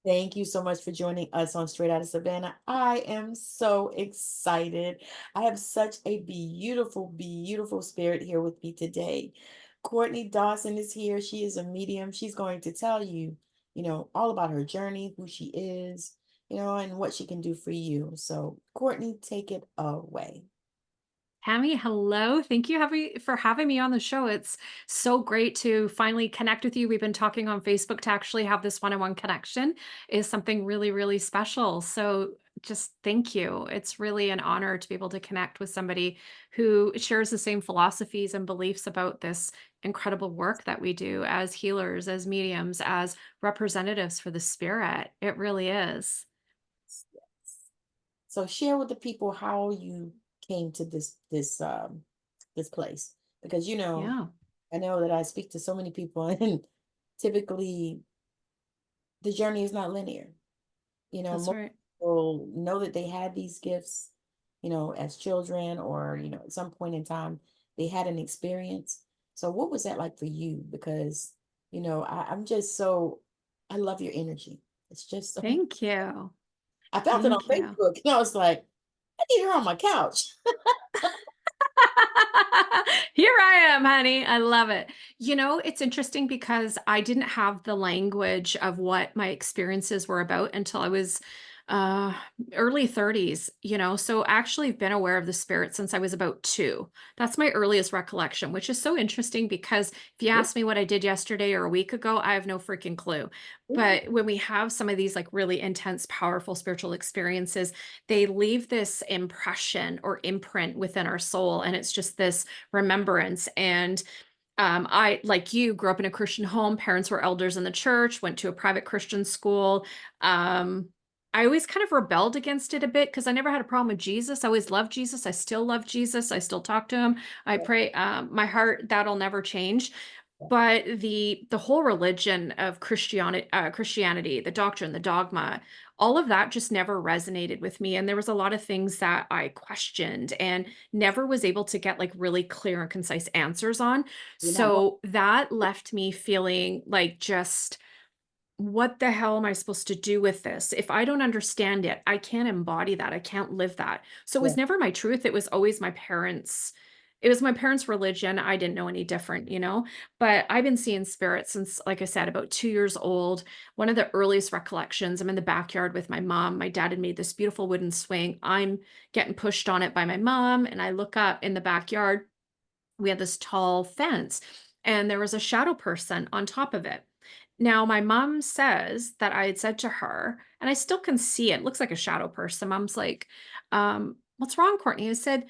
Thank you so much for joining us on Straight Outta Savannah. I am so excited. I have such a beautiful, beautiful spirit here with me today. Courtney Dawson is here. She is a medium. She's going to tell you, all about her journey, who she is, and what she can do for you. So, Courtney, take it away. Tammy, hello. Thank you for having me on the show. It's so great to finally connect with you. We've been talking on Facebook to actually have this one-on-one connection is something really, really special. So just thank you. It's really an honor to be able to connect with somebody who shares the same philosophies and beliefs about this incredible work that we do as healers, as mediums, as representatives for the spirit. It really is. So, share with the people how you came to this place because Yeah, I know that I speak to so many people, and typically the journey is not linear. that's Most right. people know that they had these gifts, as children, or, at some point in time, they had an experience. So, what was that like for you? Because, I'm just so, I love your energy. It's just so, Thank you. I felt it on Thank you. Facebook, and I was like, I need her on my couch. Here I am, honey. I love it. It's interesting because I didn't have the language of what my experiences were about until I was uh early 30s, so actually I've been aware of the spirit since I was about 2. That's my earliest recollection, which is so interesting because if you Yeah. ask me what I did yesterday or a week ago, I have no freaking clue. Mhm. But when we have some of these like really intense, powerful spiritual experiences, they leave this impression or imprint within our soul. And it's just this remembrance. And I, like you, grew up in a Christian home. Parents were elders in the church, went to a private Christian school. Um, I always kind of rebelled against it a bit because I never had a problem with Jesus. I always loved Jesus. I still love Jesus. I still talk to him. I Yeah. pray, my heart, that'll never change. But the whole religion of Christianity, the doctrine, the dogma, all of that just never resonated with me, and there was a lot of things that I questioned and never was able to get, like, really clear and concise answers on. You're not wrong. So, that left me feeling like just, "What the hell am I supposed to do with this? If I don't understand it, I can't embody that, I can't live that." So, it Yeah. was never my truth, it was my parents' religion, I didn't know any different. But I've been seeing spirits since, like I said, about 2 years old. One of the earliest recollections, I'm in the backyard with my mom. My dad had made this beautiful wooden swing. I'm getting pushed on it by my mom, and I look up in the backyard. We had this tall fence, and there was a shadow person on top of it. Now, my mom says that I had said to her, and I still can see it, looks like a shadow person. Mom's like, "What's wrong, Courtney?" I said,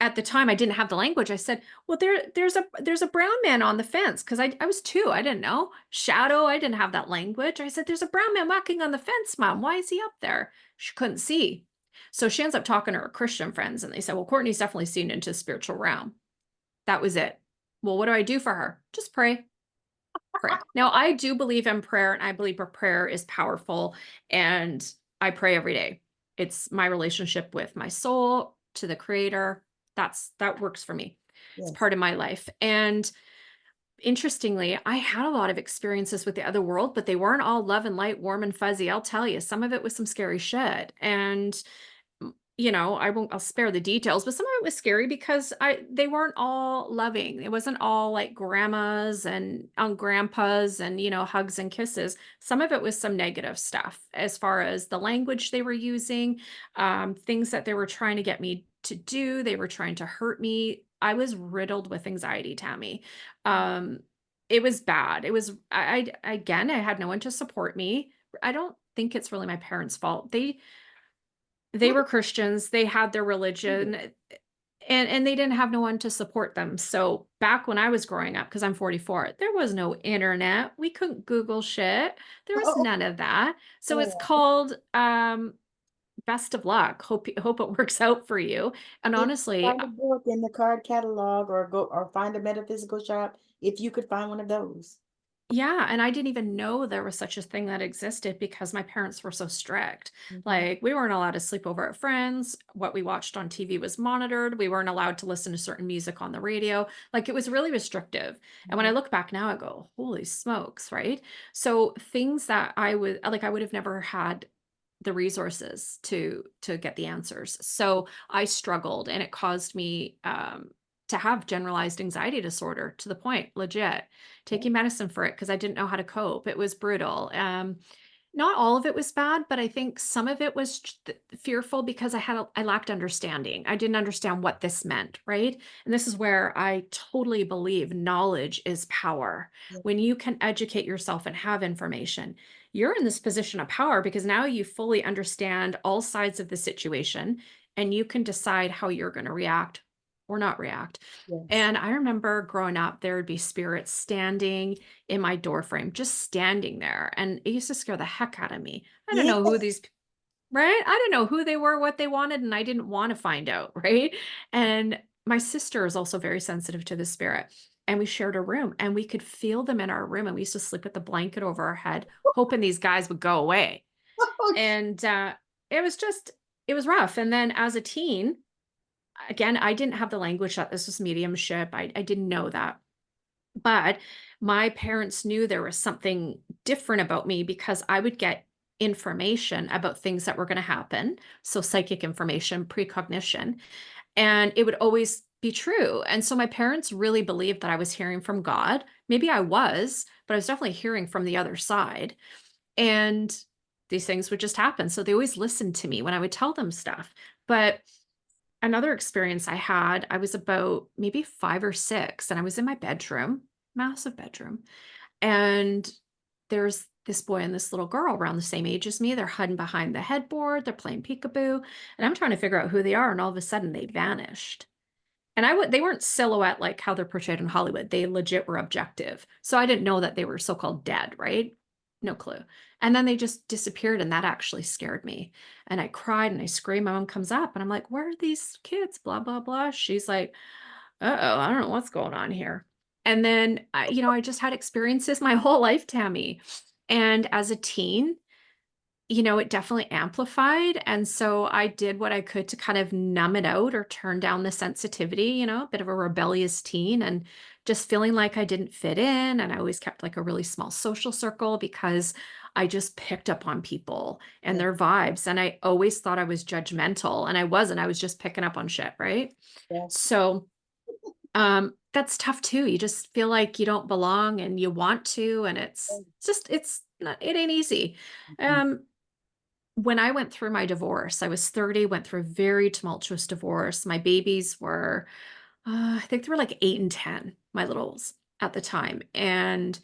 at the time, I didn't have the language. I said, "Well, there's a brown man on the fence," because I was 2, I didn't know. Shadow, I didn't have that language. I said, "There's a brown man walking on the fence, Mom. Why is he up there?" She couldn't see. So she ends up talking to her Christian friends, and they said, "Well, Courtney's definitely seen into the spiritual realm." That was it. Well, what do I do for her? Just pray. Pray. Now, I do believe in prayer, and I believe a prayer is powerful, and I pray every day. It's my relationship with my soul, to the creator. That works for me. It's Yes. part of my life. And interestingly, I had a lot of experiences with the other world, but they weren't all love and light, warm and fuzzy. I'll tell you, some of it was some scary shit. And I'll spare the details, but some of it was scary because they weren't all loving. It wasn't all like grandmas and grandpas and, hugs and kisses. Some of it was some negative stuff as far as the language they were using, things that they were trying to get me to do. They were trying to hurt me. I was riddled with anxiety, Tammy. Um, it was bad. It was, again, I had no one to support me. I don't think it's really my parents' fault. They What were Christians, they had their is religion, it? and they didn't have no one to support them. So, back when I was growing up, because 'cause I'm 44, there was no internet, we couldn't Google shit, there was Oh, none of that. So, it's oh. called, best of luck, hope it works out for you, and If you honestly, find a book in the card catalog, or find a metaphysical shop, if you could find one of those. Yeah, and I didn't even know there was such a thing that existed because my parents were so strict. Mhm. Like, we weren't allowed to sleep over at friends. What we watched on TV was monitored. We weren't allowed to listen to certain music on the radio. Like, it was really restrictive. And when I Mhm. look back now, I go, holy smokes, right? So things that I would have never had the resources to get the answers. So I struggled and it caused me to have generalized anxiety disorder to the point, legit, Yeah. taking medicine for it because I didn't know how to cope. It was brutal. Not all of it was bad, but I think some of it was fearful because I lacked understanding. I didn't understand what this meant, right? And this is where I totally believe knowledge is power. Yeah. When you can educate yourself and have information, you're in this position of power because now you fully understand all sides of the situation and you can decide how you're going to react or not react. Yes. And I remember growing up, there would be spirits standing in my door frame, just standing there. And it used to scare the heck out of me. I don't Yeah. know who these, right? I didn't know who they were, what they wanted, and I didn't want to find out, right? And my sister is also very sensitive to the spirit. And we shared a room and we could feel them in our room. And we used to sleep with the blanket over our head, hoping these guys would go away. And it was just, it was rough. And then as a teen, again, I didn't have the language that this was mediumship. I didn't know that. But my parents knew there was something different about me because I would get information about things that were going to happen. So, psychic information, precognition, and it would always be true. And so, my parents really believed that I was hearing from God. Maybe I was, but I was definitely hearing from the other side. And these things would just happen. So, they always listened to me when I would tell them stuff. But another experience I had, I was about maybe 5 or 6, and I was in my bedroom, massive bedroom, and there's this boy and this little girl around the same age as me. They're hiding behind the headboard, they're playing peekaboo, and I'm trying to figure out who they are, and all of a sudden they vanished. And they weren't silhouette like how they're portrayed in Hollywood. They legit were objective. So I didn't know that they were so-called dead, right? No clue. And then they just disappeared and that actually scared me. And I cried and I screamed. My mom comes up and I'm like, "Where are these kids?" Blah blah blah. She's like, "Uh-oh, I don't know what's going on here." And then I just had experiences my whole life, Tammy. And as a teen, it definitely amplified, and so I did what I could to kind of numb it out or turn down the sensitivity, a bit of a rebellious teen and just feeling like I didn't fit in, and I always kept, like, a really small social circle because I just picked up on people and Yeah. their vibes, and I always thought I was judgmental, and I wasn't, I was just picking up on shit, right? Yes. So, that's tough too, you just feel like you don't belong and you want to, and it's not it ain't easy. Mhm. Um, when I went through my divorce, I was 30, went through a very tumultuous divorce. My babies were, I think they were like 8 and 10, my littles at the time. And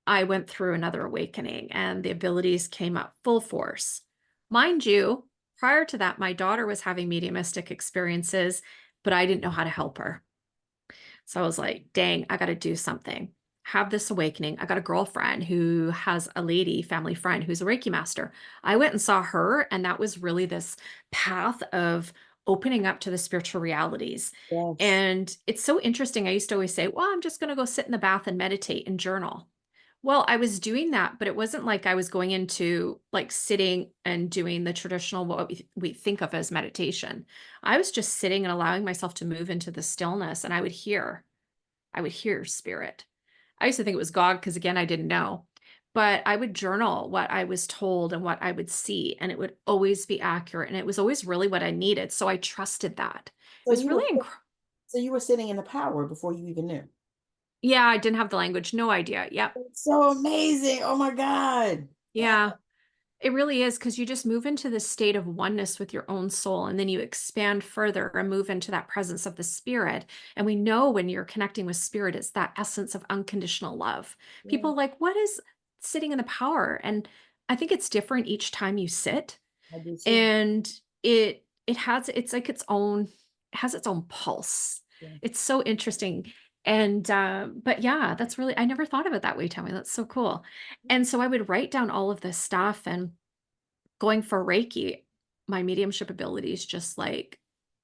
I went through another awakening and the abilities came up full force. Mind you, prior to that, my daughter was having mediumistic experiences, but I didn't know how to help her. So I was like, dang, I got to do something. Have this awakening. I got a girlfriend who has a lady, family friend, who's a Reiki master. I went and saw her, and that was really this path of opening up to the spiritual realities. Yes. And it's so interesting. I used to always say, well, I'm just going to go sit in the bath and meditate and journal. Well, I was doing that, but it wasn't like I was going into like sitting and doing the traditional, what we think of as meditation. I was just sitting and allowing myself to move into the stillness, and I would hear spirit. I used to think it was God because, again, I didn't know. But I would journal what I was told and what I would see, and it would always be accurate. And it was always really what I needed. So I trusted that. It So was you were really so you were sitting in the power before you even knew. yeah, I didn't have the language, no idea. Yep. It's so amazing. Oh my God. Wow. Yeah. It really is because you just move into this state of oneness with your own soul, and then you expand further and move into that presence of the spirit. And we know when you're connecting with spirit, it's that essence of unconditional love. Yeah, People are like, what is sitting in the power? And I think it's different each time you sit. I do too. And it's like it has its own pulse. Yeah. It's so interesting. And but yeah, that's really I never thought of it that way, Tell me. That's so cool. And so I would write down all of this stuff and going for Reiki, my mediumship abilities just like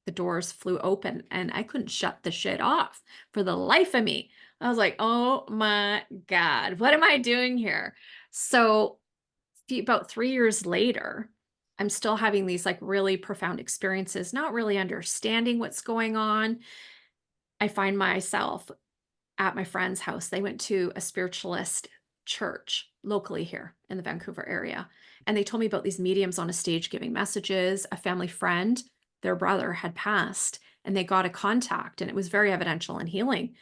the doors flew open and I couldn't shut the shit off for the life of me. I was like, oh my God, what am I doing here? So about 3 years later, I'm still having these like really profound experiences, not really understanding what's going on. I find myself at my friend's house. They went to a spiritualist church locally here in the Vancouver area. And they told me about these mediums on a stage giving messages. A family friend, their brother had passed, and they got a contact, and it was very evidential and healing.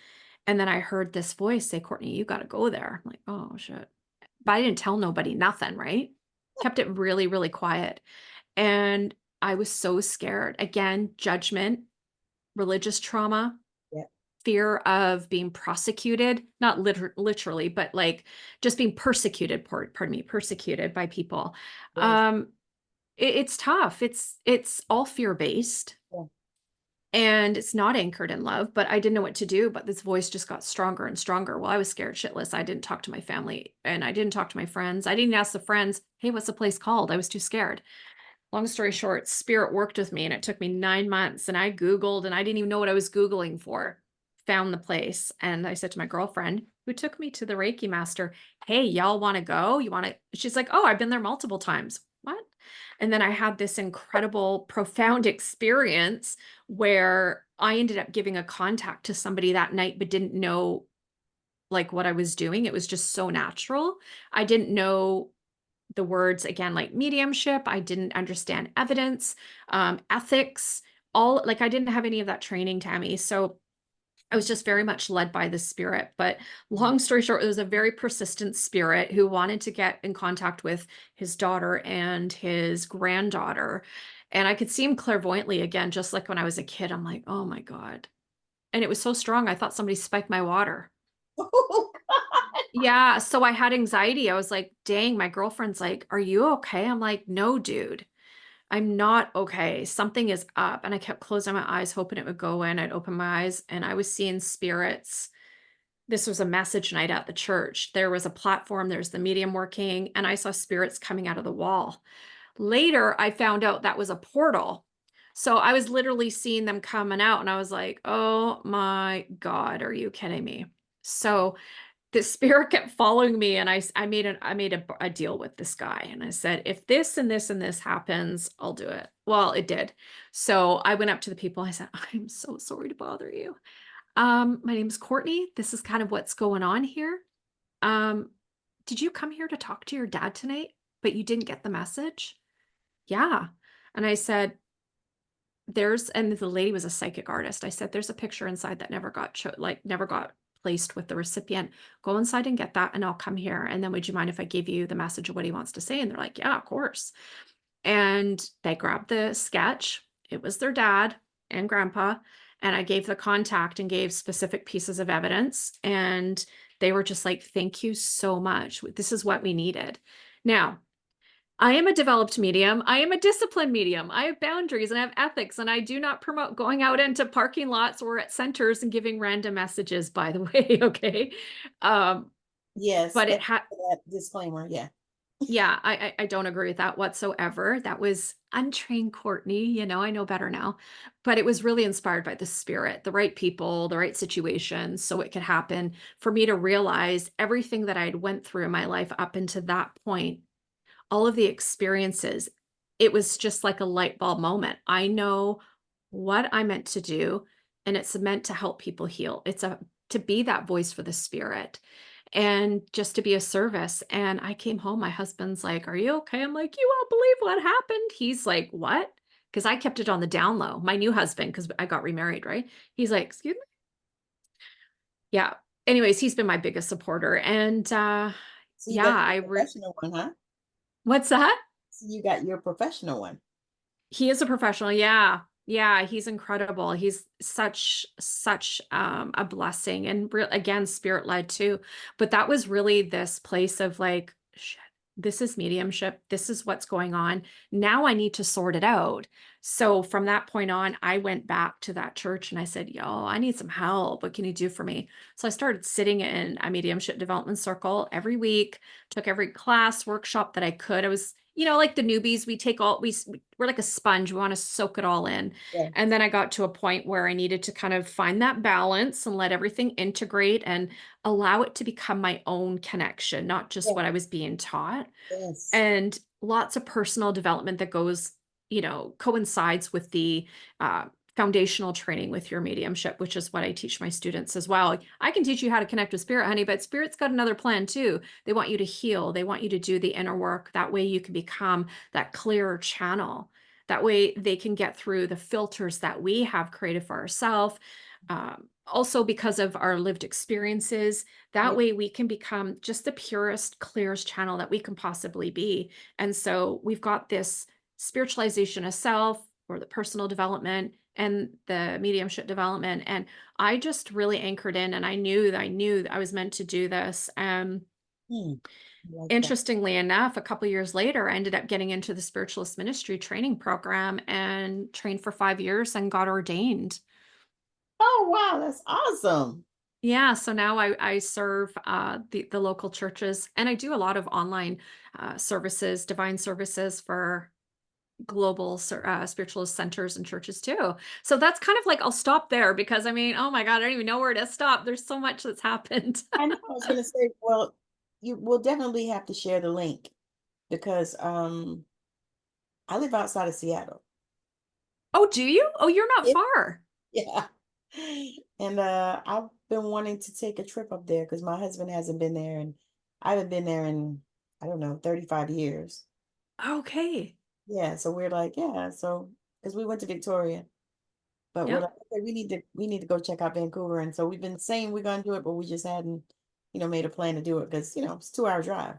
And then I heard this voice say, Courtney, you got to go there. I'm like, oh, shit. But I didn't tell nobody, nothing, right? Kept it really, really quiet. And I was so scared. Again, judgment, religious trauma, Yeah. fear of being prosecuted, not literally, but like just being persecuted, pardon me, persecuted by people. Yes. It's tough. It's all fear-based Yeah. and it's not anchored in love, but I didn't know what to do. But this voice just got stronger and stronger. Well, I was scared shitless. I didn't talk to my family and I didn't talk to my friends. I didn't ask the friends, hey, what's the place called? I was too scared. Long story short, spirit worked with me and it took me 9 months and I Googled and I didn't even know what I was Googling for. Found the place. And I said to my girlfriend, who took me to the Reiki master, hey, y'all want to go? You want to? She's like, oh, I've been there multiple times. What? And then I had this incredible, profound experience where I ended up giving a contact to somebody that night, but didn't know like what I was doing. It was just so natural. I didn't know the words again, like mediumship. I didn't understand evidence, ethics, all like I didn't have any of that training, Tammy. So I was just very much led by the spirit. But Mhm. long story short, it was a very persistent spirit who wanted to get in contact with his daughter and his granddaughter. And I could see him clairvoyantly again, just like when I was a kid. I'm like, oh my God. And it was so strong. I thought somebody spiked my water. Oh, Yeah, so I had anxiety. I was like, dang, my girlfriend's like, are you okay? I'm like, no, dude, I'm not okay. Something is up. And I kept closing my eyes, hoping it would go away. And I'd open my eyes and I was seeing spirits. This was a message night at the church. There was a platform, there's the medium working, and I saw spirits coming out of the wall. Later, I found out that was a portal. So I was literally seeing them coming out, and I was like, oh my God, are you kidding me? So the spirit kept following me and I made a deal with this guy and I said, if this and this and this happens, I'll do it. Well, it did. So I went up to the people. I said, I'm so sorry to bother you. My name's Courtney. This is kind of what's going on here. Um, did you come here to talk to your dad tonight, but you didn't get the message? Yeah. And I said, and the lady was a psychic artist. I said, there's a picture inside that never got placed with the recipient. Go inside and get that, and I'll come here. And then would you mind if I give you the message of what he wants to say? And they're like, yeah, of course. And they grabbed the sketch. It was their dad and grandpa. And I gave the contact and gave specific pieces of evidence. And they were just like, thank you so much. This is what we needed. Now, I am a developed medium. I am a disciplined medium. I have boundaries and I have ethics, and I do not promote going out into parking lots or at centers and giving random messages, by the way. Okay. Um, yes. but Thank it you had, for that disclaimer. Yeah. yeah, I don't agree with that whatsoever. That was untrained Courtney, I know better now. But it was really inspired by the spirit, the right people, the right situations, so it could happen for me to realize everything that I'd went through in my life up until that point, all of the experiences, it was just like a light bulb moment. I know what I'm meant to do, and it's meant to help people heal. To be that voice for the spirit and just to be a service. And I came home, my husband's like, are you okay? I'm like, you won't believe what happened. He's like, what? Because I kept it on the down low. My new husband, because I got remarried, right? He's like, excuse me? Yeah. Anyways, he's been my biggest supporter. And So you yeah, got your professional one, huh? what's that? So you got your professional one. He is a professional. Yeah. Yeah, he's incredible. He's such a blessing and again spirit led too. But that was really this place of like, shit, this is mediumship. This is what's going on. Now I need to sort it out. So from that point on, I went back to that church and I said, yo, I need some help. What can you do for me? So I started sitting in a mediumship development circle every week, took every class, workshop that I could. I was, like the newbies, we take all, we're like a sponge. We want to soak it all in. Yeah. And then I got to a point where I needed to kind of find that balance and let everything integrate and allow it to become my own connection, not just Yeah. what I was being taught. Yes. And lots of personal development that goes, coincides with the foundational training with your mediumship, which is what I teach my students as well. I can teach you how to connect with spirit, honey, but spirit's got another plan too. They want you to heal, they want you to do the inner work. That way you can become that clearer channel. That way they can get through the filters that we have created for ourselves. Also, because of our lived experiences, that Yeah. way we can become just the purest, clearest channel that we can possibly be. And so we've got this spiritualization of self or the personal development and the mediumship development. And I just really anchored in and I knew that I was meant to do this. Hmm. I like that. Interestingly enough, a couple years later, I ended up getting into the spiritualist ministry training program and trained for 5 years and got ordained. Oh, wow. That's awesome. Yeah, so now I serve the local churches, and I do a lot of online services, divine services for global spiritualist centers and churches too. So that's kind of like I'll stop there because I mean, oh my God, I don't even know where to stop. There's so much that's happened. I know. I was going to say, well, you will definitely have to share the link because I live outside of Seattle. Oh, do you? Oh, you're not It, far. yeah. And I've been wanting to take a trip up there because my husband hasn't been there and I haven't been there in, I don't know, 35 years. Okay. Yeah, so we're like, yeah, so because we went to Victoria, but we're Yeah. like, okay, we need to go check out Vancouver. And so we've been saying we're gonna do it, but we just hadn't, made a plan to do it because, it's 2 hour drive.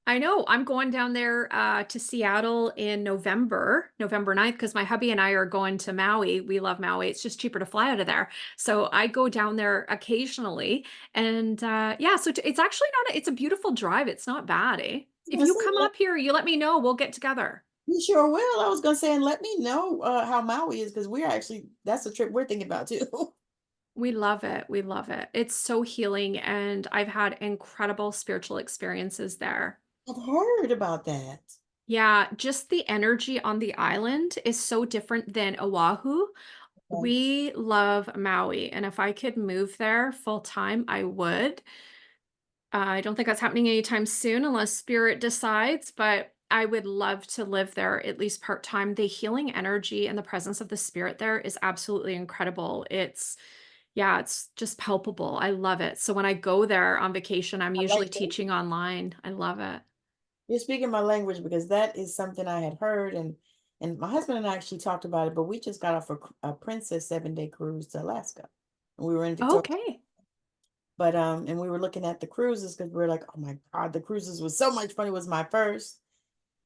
I know. I'm going down there to Seattle in November 9th, because my hubby and I are going to Maui. We love Maui. It's just cheaper to fly out of there. So I go down there occasionally. And yeah, so it's actually not, it's a beautiful drive. It's not bad, eh? I was If gonna you say, come up here, you let me know. We'll get together. we sure will. I was gonna say, and let me know how Maui is because that's a trip we're thinking about too. We love it. We love it. It's so healing. And I've had incredible spiritual experiences there. I've heard about that. Yeah, just the energy on the island is so different than Oahu. Okay. We love Maui, and if I could move there full time, I would. I don't think that's happening anytime soon unless spirit decides, but I would love to live there at least part time. The healing energy and the presence of the spirit there is absolutely incredible. Yeah, it's just palpable. I love it. So when I go there on vacation, I'm I usually like that. teaching online. I love it. You're speaking my language because that is something I had heard and my husband and I actually talked about it, but we just got off a Princess 7 day cruise to Alaska. And we were in Victoria. Okay. But and we were looking at the cruises because we are like, oh my God, the cruises was so much fun. It was my first.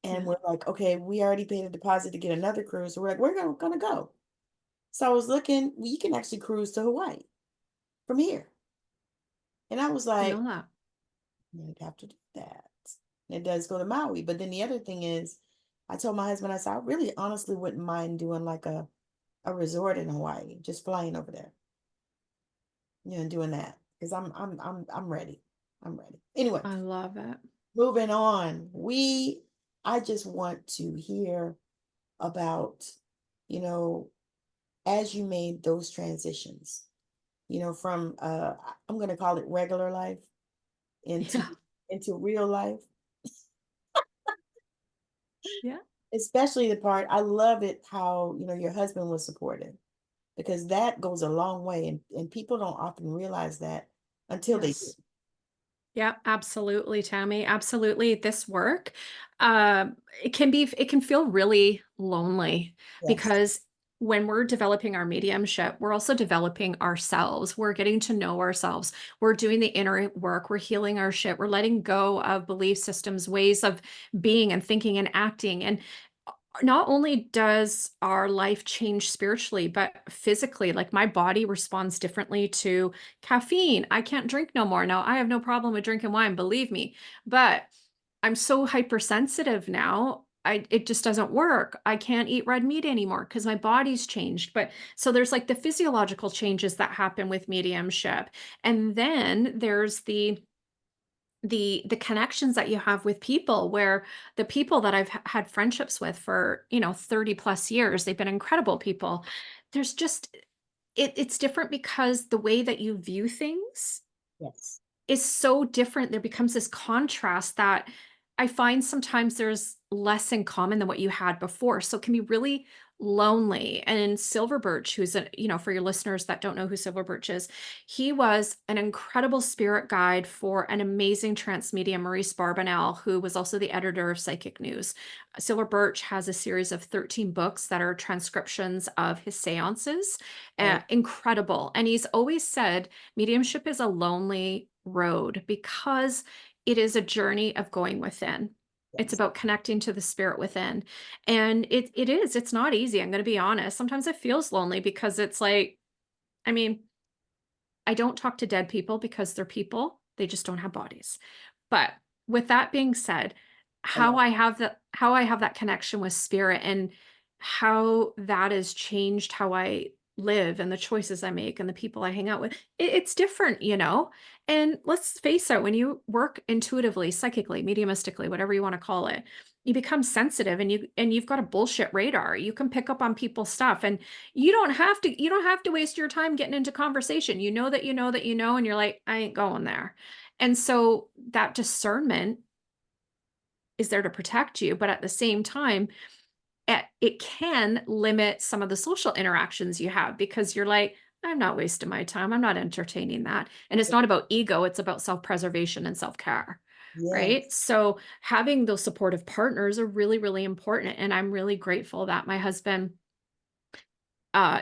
And Yeah. we're like, okay, we already paid a deposit to get another cruise. So we're like, we're gonna go. So I was looking, we can actually cruise to Hawaii from here. And I was I know like, that. you'd have to do that. It does go to Maui. But then the other thing is, I told my husband, I said, I really honestly wouldn't mind doing like a resort in Hawaii, just flying over there, and doing that. Because I'm ready. I'm ready. Anyway, I love it. moving on. I just want to hear about, you know, as you made those transitions, from I'm gonna call it regular life into Yeah. into real life. Yeah. Especially the part I love it how your husband was supportive because that goes a long way and people don't often realize that until they do. Yes. Yeah, absolutely, Tammy. Absolutely. This work, it can feel really lonely Yes. because when we're developing our mediumship, we're also developing ourselves. We're getting to know ourselves. We're doing the inner work. We're healing our shit. We're letting go of belief systems, ways of being and thinking and acting. And not only does our life change spiritually, but physically, like my body responds differently to caffeine. I can't drink no more. Now, I have no problem with drinking wine, believe me, but I'm so hypersensitive now. it just doesn't work. I can't eat red meat anymore because my body's changed. But so there's like the physiological changes that happen with mediumship. And then there's the connections that you have with people, where the people that I've had friendships with for, 30 plus years, they've been incredible people. There's just it's different because the way that you view things Yes. is so different. There becomes this contrast that I find sometimes there's less in common than what you had before. So it can be really lonely. And Silver Birch, who's for your listeners that don't know who Silver Birch is, he was an incredible spirit guide for an amazing trance medium, Maurice Barbanel, who was also the editor of Psychic News. Silver Birch has a series of 13 books that are transcriptions of his seances. Right. Incredible. And he's always said mediumship is a lonely road because it is a journey of going within. It's Yes. about connecting to the spirit within. And it's not easy. I'm going to be honest. Sometimes it feels lonely because it's like, I mean, I don't talk to dead people because they're people. They just don't have bodies. But with that being said, I love how I have that connection with spirit and how that has changed how I live and the choices I make and the people I hang out with. It's different, you know? And let's face it, when you work intuitively, psychically, mediumistically, whatever you want to call it, you become sensitive and you've got a bullshit radar. You can pick up on people's stuff, and you don't have to waste your time getting into conversation. You know that you know that you know, and you're like, I ain't going there. And so that discernment is there to protect you, but at the same time, it can limit some of the social interactions you have because you're like, I'm not wasting my time. I'm not entertaining that. And it's it. not about ego, it's about self-preservation and self-care. Right? Yes. So having those supportive partners are really, really important. And I'm really grateful that my husband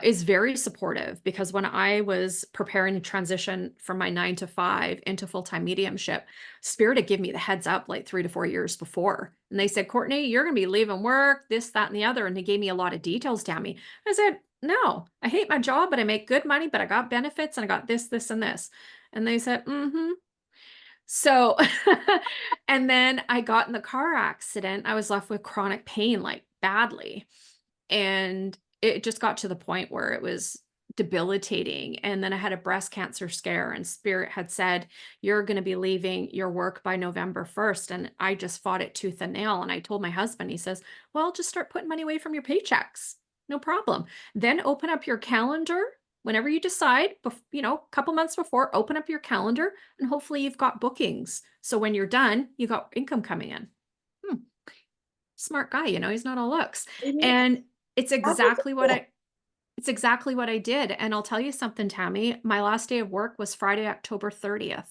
is very supportive, because when I was preparing to transition from my 9 to 5 into full-time mediumship, Spirit had given me the heads up like 3 to 4 years before. And they said, Courtney, you're going to be leaving work, this, that, and the other. And they gave me a lot of details, Tammy. I said, no, I hate my job, but I make good money, but I got benefits and I got this, this, and this. And they said, mm-hmm. So, and then I got in the car accident. I was left with chronic pain, like badly. And it just got to the point where it was debilitating. And then I had a breast cancer scare, and Spirit had said, you're going to be leaving your work by November 1st. And I just fought it tooth and nail. And I told my husband, he says, well, just start putting money away from your paychecks. No problem. Then open up your calendar whenever you decide, a couple months before, open up your calendar, and hopefully you've got bookings. So when you're done, you got income coming in. Hmm, smart guy, he's not all looks. It is. And it's I think exactly what it's I it's exactly what I did. And I'll tell you something, Tammy, my last day of work was Friday, October 30th.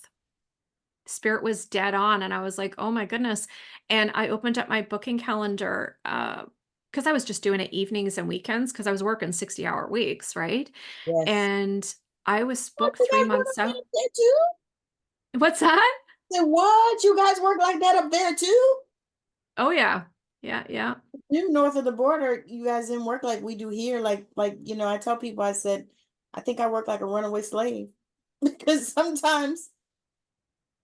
Spirit was dead on, and I was like, "Oh my goodness." And I opened up my booking calendar, because I was just doing it evenings and weekends because I was working 60-hour weeks, right? yes. And I was What, booked you 3 guys work months like that out. up there too? What's that? Say what? You guys work like that up there too? Oh, yeah. Yeah, yeah. You north of the border, you guys didn't work like we do here. I tell people, I said, I think I work like a runaway slave because sometimes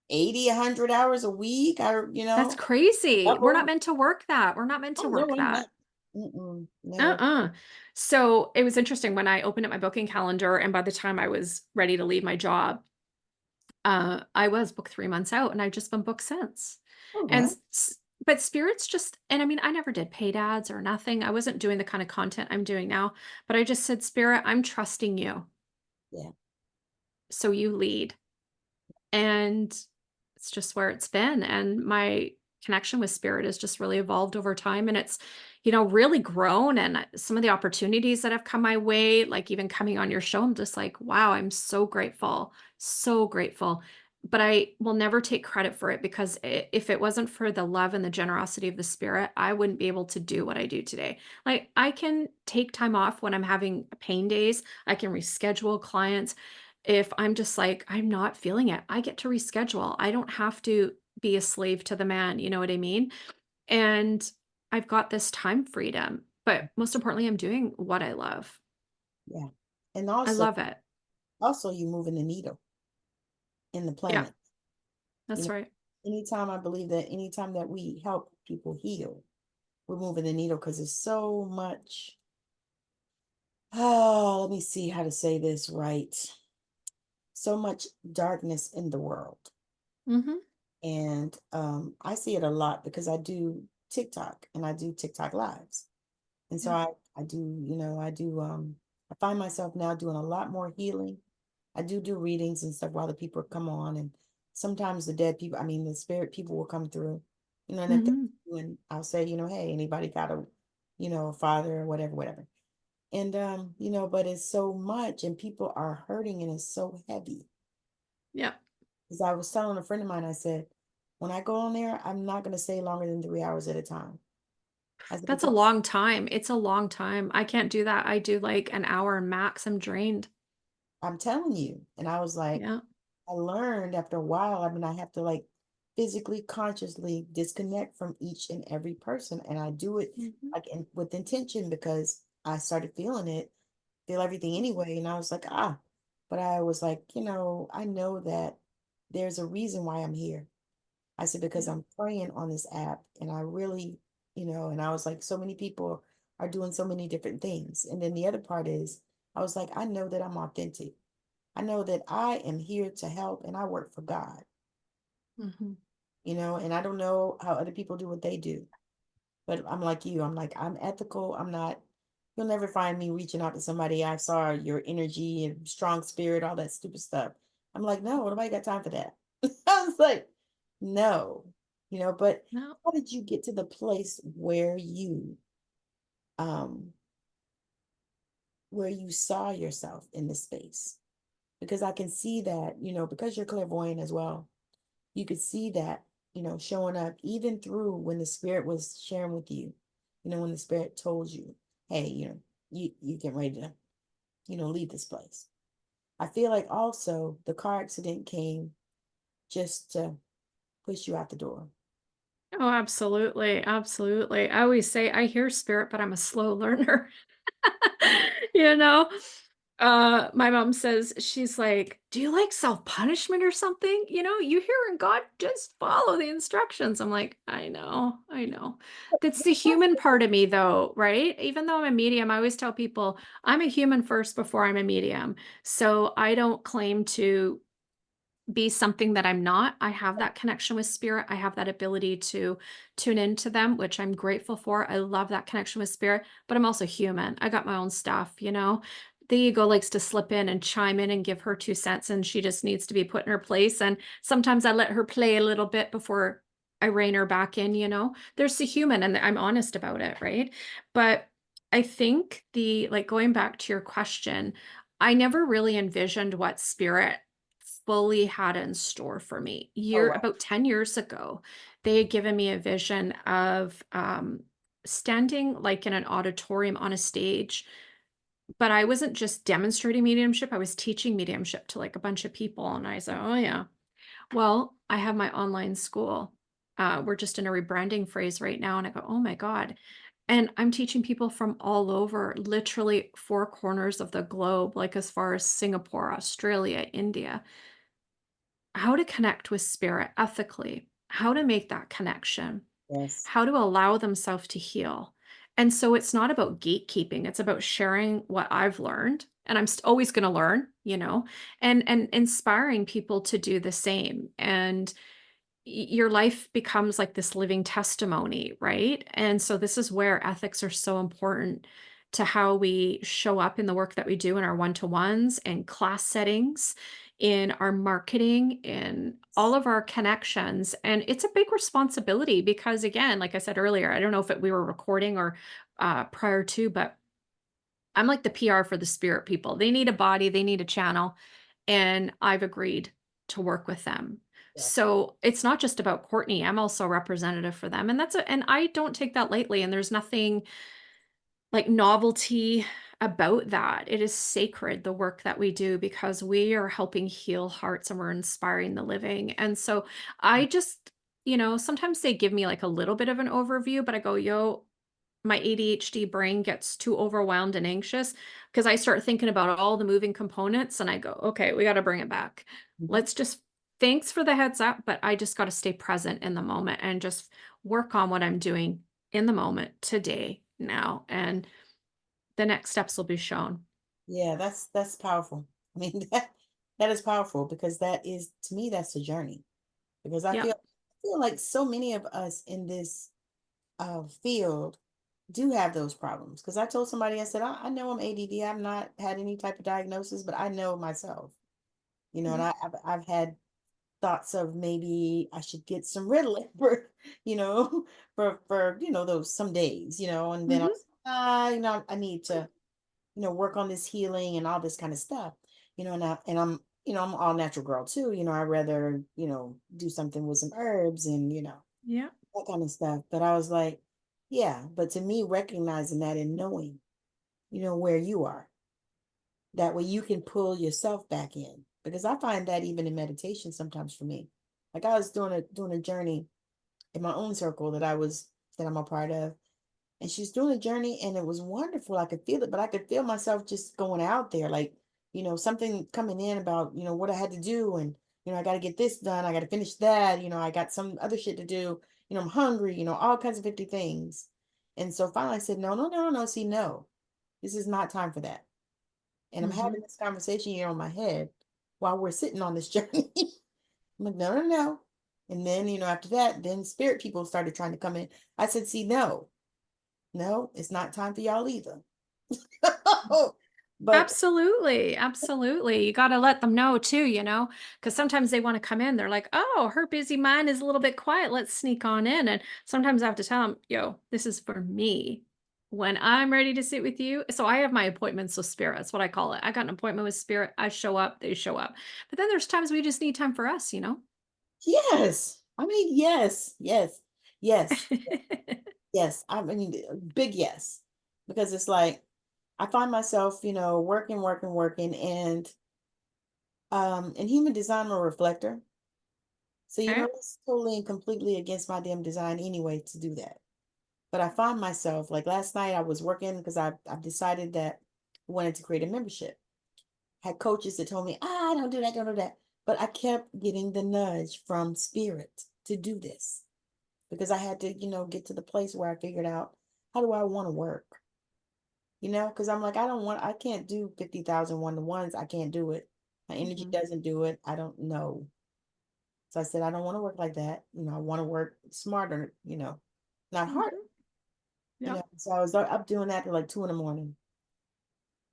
80, 100 hours a week, That's crazy. We're not double. meant to work that. We're not meant to Oh, no, work I'm not. that. Mm-mm, no. Uh-uh. So, it was interesting when I opened up my booking calendar, and by the time I was ready to leave my job, I was booked 3 months out, and I've just been booked since. All And right. but Spirits just, and I mean, I never did paid ads or nothing. I wasn't doing the kind of content I'm doing now, but I just said, Spirit, I'm trusting you. Yeah. So you lead. And it's just where it's been. And my connection with Spirit has just really evolved over time. And it's, really grown. And some of the opportunities that have come my way, like even coming on your show, I'm just like, wow, I'm so grateful. So grateful. But I will never take credit for it, because if it wasn't for the love and the generosity of the Spirit, I wouldn't be able to do what I do today. Like, I can take time off when I'm having pain days. I can reschedule clients. If I'm just like, I'm not feeling it, I get to reschedule. I don't have to be a slave to the man, you know what I mean? And I've got this time freedom, but most importantly, I'm doing what I love. Yeah. And I love it. also you moving the needle in the Yeah, planet. You that's know, right. anytime I believe that anytime that we help people heal, we're moving the needle because there's so much. Oh, let me see how to say this right. So much darkness in the world. Mhm. And I see it a lot because I do TikTok and I do TikTok lives. And so Yeah. I do, I find myself now doing a lot more healing. I do readings and stuff while the people come on, and sometimes the dead people, I mean the spirit people will come through, and if they Mhm. do, and I'll say, hey, anybody got a, a father or whatever, whatever. And but it's so much and people are hurting and it's so heavy. Yeah. Because I was telling a friend of mine, I said, when I go on there, I'm not gonna stay longer than 3 hours at a time. I said, That's a because long time. It's a long time. I can't do that. I do like an hour max. I'm drained. I'm telling you. And I was like, Yeah. I learned after a while, I mean, I have to like physically, consciously disconnect from each and every person. And I do it Mhm. like with intention because I started feeling it, feel everything anyway. And I was like, but I was like, I know that there's a reason why I'm here. I said, because Yeah. I'm praying on this app and I really, and I was like, so many people are doing so many different things. And then the other part is, I was like, I know that I'm authentic. I know that I am here to help and I work for God, Mhm. and I don't know how other people do what they do, but I'm like you. I'm like, I'm ethical. I'm not, you'll never find me reaching out to somebody. I saw your energy and strong spirit, all that stupid stuff. I'm like, no, nobody got time for that. I was like, no, but No. how did you get to the place um, where you saw yourself in this space? Because I can see that, because you're clairvoyant as well, you could see that, showing up even through when the spirit was sharing with you, when the spirit told you, hey, you get ready to, leave this place. I feel like also the car accident came just to push you out the door. Oh, absolutely. Absolutely. I always say I hear spirit, but I'm a slow learner. You know? My mom says, she's like, "Do you like self-punishment or something? You hearing God, just follow the instructions." I'm like, "I know, I know." That's the human part of me though, right? Even though I'm a medium, I always tell people I'm a human first before I'm a medium. So I don't claim to be something that I'm not. I have that connection with spirit. I have that ability to tune into them, which I'm grateful for. I love that connection with spirit, but I'm also human. I got my own stuff. The ego likes to slip in and chime in and give her 2 cents, and she just needs to be put in her place. And sometimes I let her play a little bit before I rein her back in. There's the human, and I'm honest about it, right? But I think like going back to your question, I never really envisioned what spirit fully had in store for me. Oh, Year wow. about 10 years ago, they had given me a vision of standing like in an auditorium on a stage, but I wasn't just demonstrating mediumship, I was teaching mediumship to like a bunch of people. And I said, "Oh, yeah. Well, I have my online school. We're just in a rebranding phase right now." And I go, "Oh my God." And I'm teaching people from all over, literally four corners of the globe, like as far as Singapore, Australia, India, how to connect with spirit ethically, how to make that connection, Yes. how to allow themselves to heal. And so it's not about gatekeeping, it's about sharing what I've learned and I'm always going to learn, and inspiring people to do the same. And your life becomes like this living testimony, right? And so this is where ethics are so important to how we show up in the work that we do in our one-to-ones and class settings, in our marketing, in all of our connections. And it's a big responsibility because, again, like I said earlier, I don't know if we were recording or prior to, but I'm like the PR for the spirit people. They need a body, they need a channel, and I've agreed to work with them. Yeah. So it's not just about Courtney. I'm also a representative for them. And I don't take that lightly. And there's nothing like novelty about that. It is sacred, the work that we do, because we are helping heal hearts and we're inspiring the living. And so I just, sometimes they give me like a little bit of an overview, but I go, yo, my ADHD brain gets too overwhelmed and anxious because I start thinking about all the moving components and I go, okay, we got to bring it back. Mhm. Let's just, thanks for the heads up, but I just got to stay present in the moment and just work on what I'm doing in the moment, today, now, and the next steps will be shown. Yeah, that's powerful. I mean, that is powerful because that is, to me, that's the journey. Because Yep. I feel like so many of us in this field do have those problems. Because I told somebody, I said, I know I'm ADD. I've not had any type of diagnosis, but I know myself, and Mhm. I've had thoughts of maybe I should get some Ritalin for, for those some days, and then I Mhm. was, I need to, work on this healing and all this kind of stuff, and I'm all natural girl too, I rather, do something with some herbs and, Yep. that kind of stuff. But I was like, yeah, but to me, recognizing that and knowing, where you are, that way you can pull yourself back in. Because I find that even in meditation sometimes for me. Like I was doing a journey in my own circle that I'm a part of. And she's doing a journey and it was wonderful. I could feel it, but I could feel myself just going out there, like, something coming in about, what I had to do. And, I got to get this done. I got to finish that. I got some other shit to do. I'm hungry, all kinds of 50 things. And so finally I said, no, no, no, no. See, no, this is not time for that. And I'm having Mhm. this conversation here on my head while we're sitting on this journey. I'm like, no, no, no. And then, after that, then spirit people started trying to come in. I said, see, no, no, it's not time for y'all either. But Absolutely, absolutely. You gotta let them know too, because sometimes they wanna come in, they're like, "Oh, her busy mind is a little bit quiet, let's sneak on in," and sometimes I have to tell them, "Yo, this is for me. When I'm ready to sit with you." So I have my appointments with spirit, that's what I call it. I got an appointment with spirit, I show up, they show up. But then there's times we just need time for us. yes, I mean, yes, yes, yes, yes. I mean, big yes, because it's like I find myself, working, working, working, and in human design, I'm a reflector. So, Okay, it's totally and completely against my damn design anyway to do that. But I find myself like last night I was working because I've decided that I wanted to create a membership. Had coaches that told me, don't do that, don't do that. But I kept getting the nudge from spirit to do this because I had to, get to the place where I figured out how do I want to work, because I'm like, I can't do 50,000 one-to-ones. I can't do it. My energy mhm, doesn't do it. I don't know. So I said, I don't want to work like that. I want to work smarter, not harder. mhm, yep, So I was up doing that till like 2 in the morning.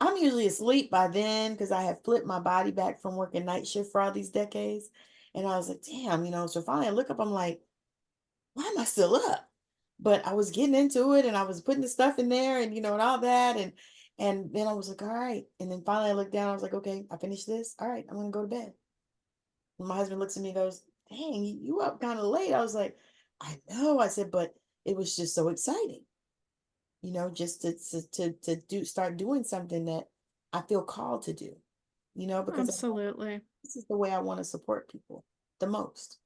I'm usually asleep by then because I have flipped my body back from working night shift for all these decades. And I was like, damn, so finally I look up, I'm like, why am I still up? But I was getting into it and I was putting the stuff in there and and all that. And then I was like, all right. And then finally I looked down, I was like, okay, I finished this. All right, I'm gonna go to bed. And my husband looks at me and goes, dang, you up kind of late. I was like, I know. I said, but it was just so exciting, just to do start doing something that I feel called to do, because absolutely. this is the way I want to support people the most.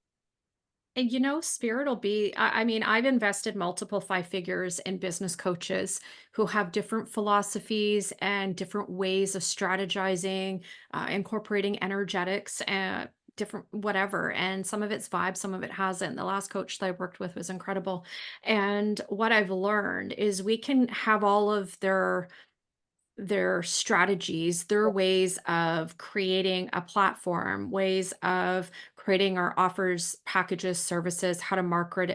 And spirit will be, I mean, I've invested multiple five figures in business coaches who have different philosophies and different ways of strategizing, incorporating energetics and different whatever. And some of it's vibe, some of it hasn't. The last coach that I worked with was incredible. And what I've learned is we can have all of their strategies, their ways of creating a platform, ways of creating our offers, packages, services, how to market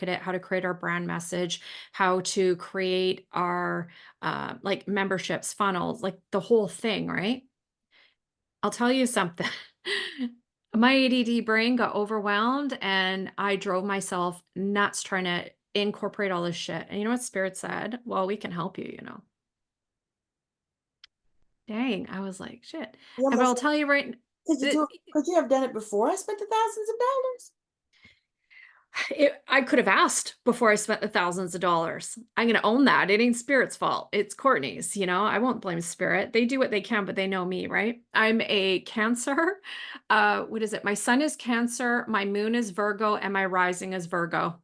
it, how to create our brand message, how to create our like memberships, funnels, like the whole thing, right? I'll tell you something. My ADD brain got overwhelmed and I drove myself nuts trying to incorporate all this shit. And you know what Spirit said? Well, we can help you. Dang, I was like, "Shit." You But almost I'll said, tell you right it could you have done it before I spent the thousands of dollars? I could have asked before I spent the thousands of dollars. I'm gonna own that. It ain't Spirit's fault. It's Courtney's. I won't blame Spirit. They do what they can, but they know me, right? I'm a Cancer. What is it? My sun is Cancer, my moon is Virgo, and my rising is Virgo.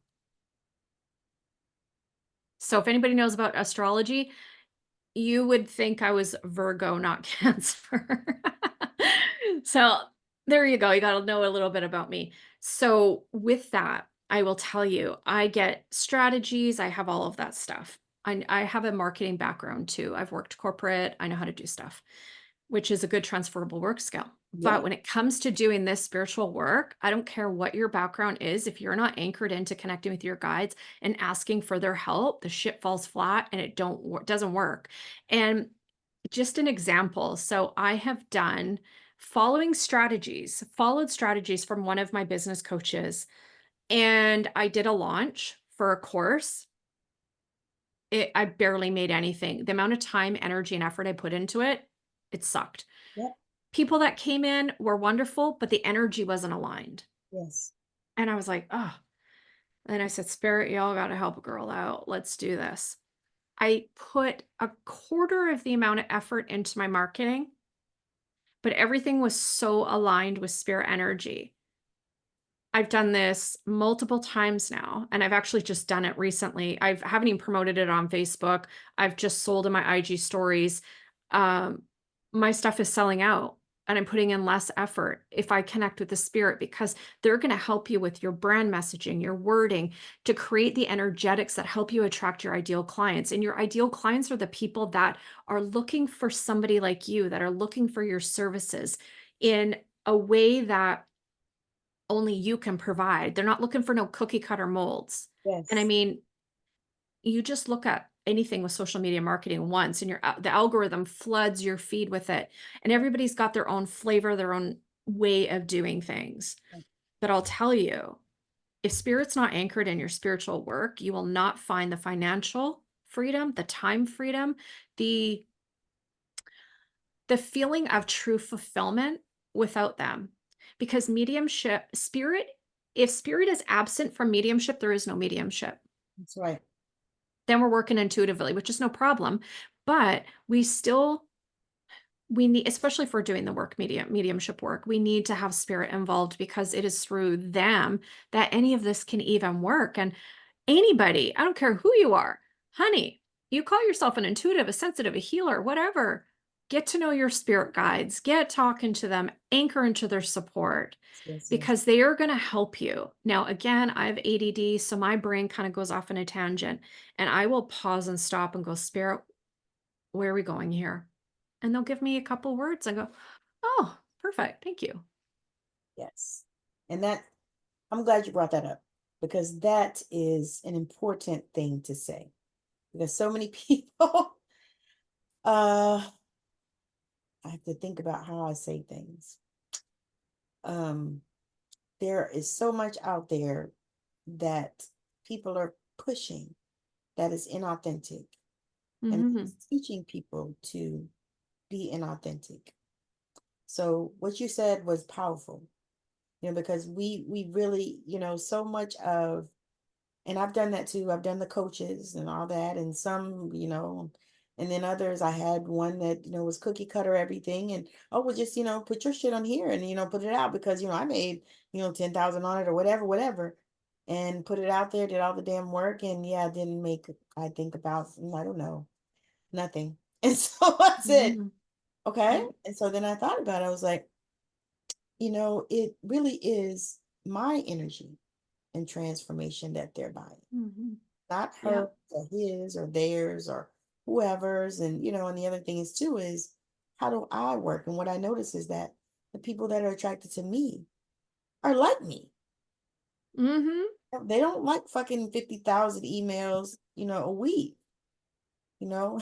So if anybody knows about astrology, you would think I was Virgo, not Cancer. So, there you go, you gotta know a little bit about me. So, with that, I will tell you, I get strategies, I have all of that stuff. I have a marketing background too. I've worked corporate, I know how to do stuff, which is a good transferable work skill. Yeah. But when it comes to doing this spiritual work, I don't care what your background is. If you're not anchored into connecting with your guides and asking for their help, the shit falls flat and doesn't work. And just an example. So I have done followed strategies from one of my business coaches, and I did a launch for a course. I barely made anything. The amount of time, energy, and effort I put into it, it sucked. Yeah. People that came in were wonderful, but the energy wasn't aligned. Yes. And I was like, oh. And I said, Spirit, y'all got to help a girl out. Let's do this. I put a quarter of the amount of effort into my marketing, but everything was so aligned with spirit energy. I've done this multiple times now, and I've actually just done it recently. I haven't even promoted it on Facebook. I've just sold in my IG stories. Um, my stuff is selling out, and I'm putting in less effort if I connect with the spirit, because they're going to help you with your brand messaging, your wording, to create the energetics that help you attract your ideal clients. And your ideal clients are the people that are looking for somebody like you, that are looking for your services in a way that only you can provide. They're not looking for no cookie cutter molds. And I Yes. mean, you just look at anything with social media marketing once, and the algorithm floods your feed with it. And everybody's got their own flavor, their own way of doing things. But I'll tell you, if spirit's not anchored in your spiritual work, you will not find the financial freedom, the time freedom, the the feeling of true fulfillment without them. Because mediumship, spirit, if spirit is absent from mediumship, there is no mediumship. That's right. Then we're working intuitively, which is no problem. But we need, especially if we're doing the work, mediumship work, we need to have spirit involved, because it is through them that any of this can even work. And anybody, I don't care who you are, honey, you call yourself an intuitive, a sensitive, a healer, whatever, get to know your spirit guides, get talking to them, anchor into their support, Yes. Yes. because they are going to help you. Now, again, I have ADD, so my brain kind of goes off in a tangent, and I will pause and stop and go, Spirit, where are we going here? And they'll give me a couple words. I go, oh, perfect. Thank you. Yes. And that, I'm glad you brought that up, because that is an important thing to say, because so many people, uh, I have to think about how I say things. Um, there is so much out there that people are pushing that is inauthentic, and Hmm. it's teaching people to be inauthentic. So what you said was powerful, because we really, so much of, and I've done that too. I've done the coaches and all that, and some, and then others. I had one that, was cookie cutter everything, and oh, well, just, put your shit on here and, put it out, because, I made, 10,000 on it or whatever, whatever, and put it out there, did all the damn work, and yeah, didn't make, I think about, I don't know, nothing. And so I said, Hmm. okay. Yeah. And so then I thought about it. I was like, it really is my energy and transformation that they're buying, Hmm. not Yeah. her or his or theirs or whoever's. And, and the other thing is too is, how do I work? And what I notice is that the people that are attracted to me are like me. Hmm. They don't like fucking 50,000 emails, a week, you know,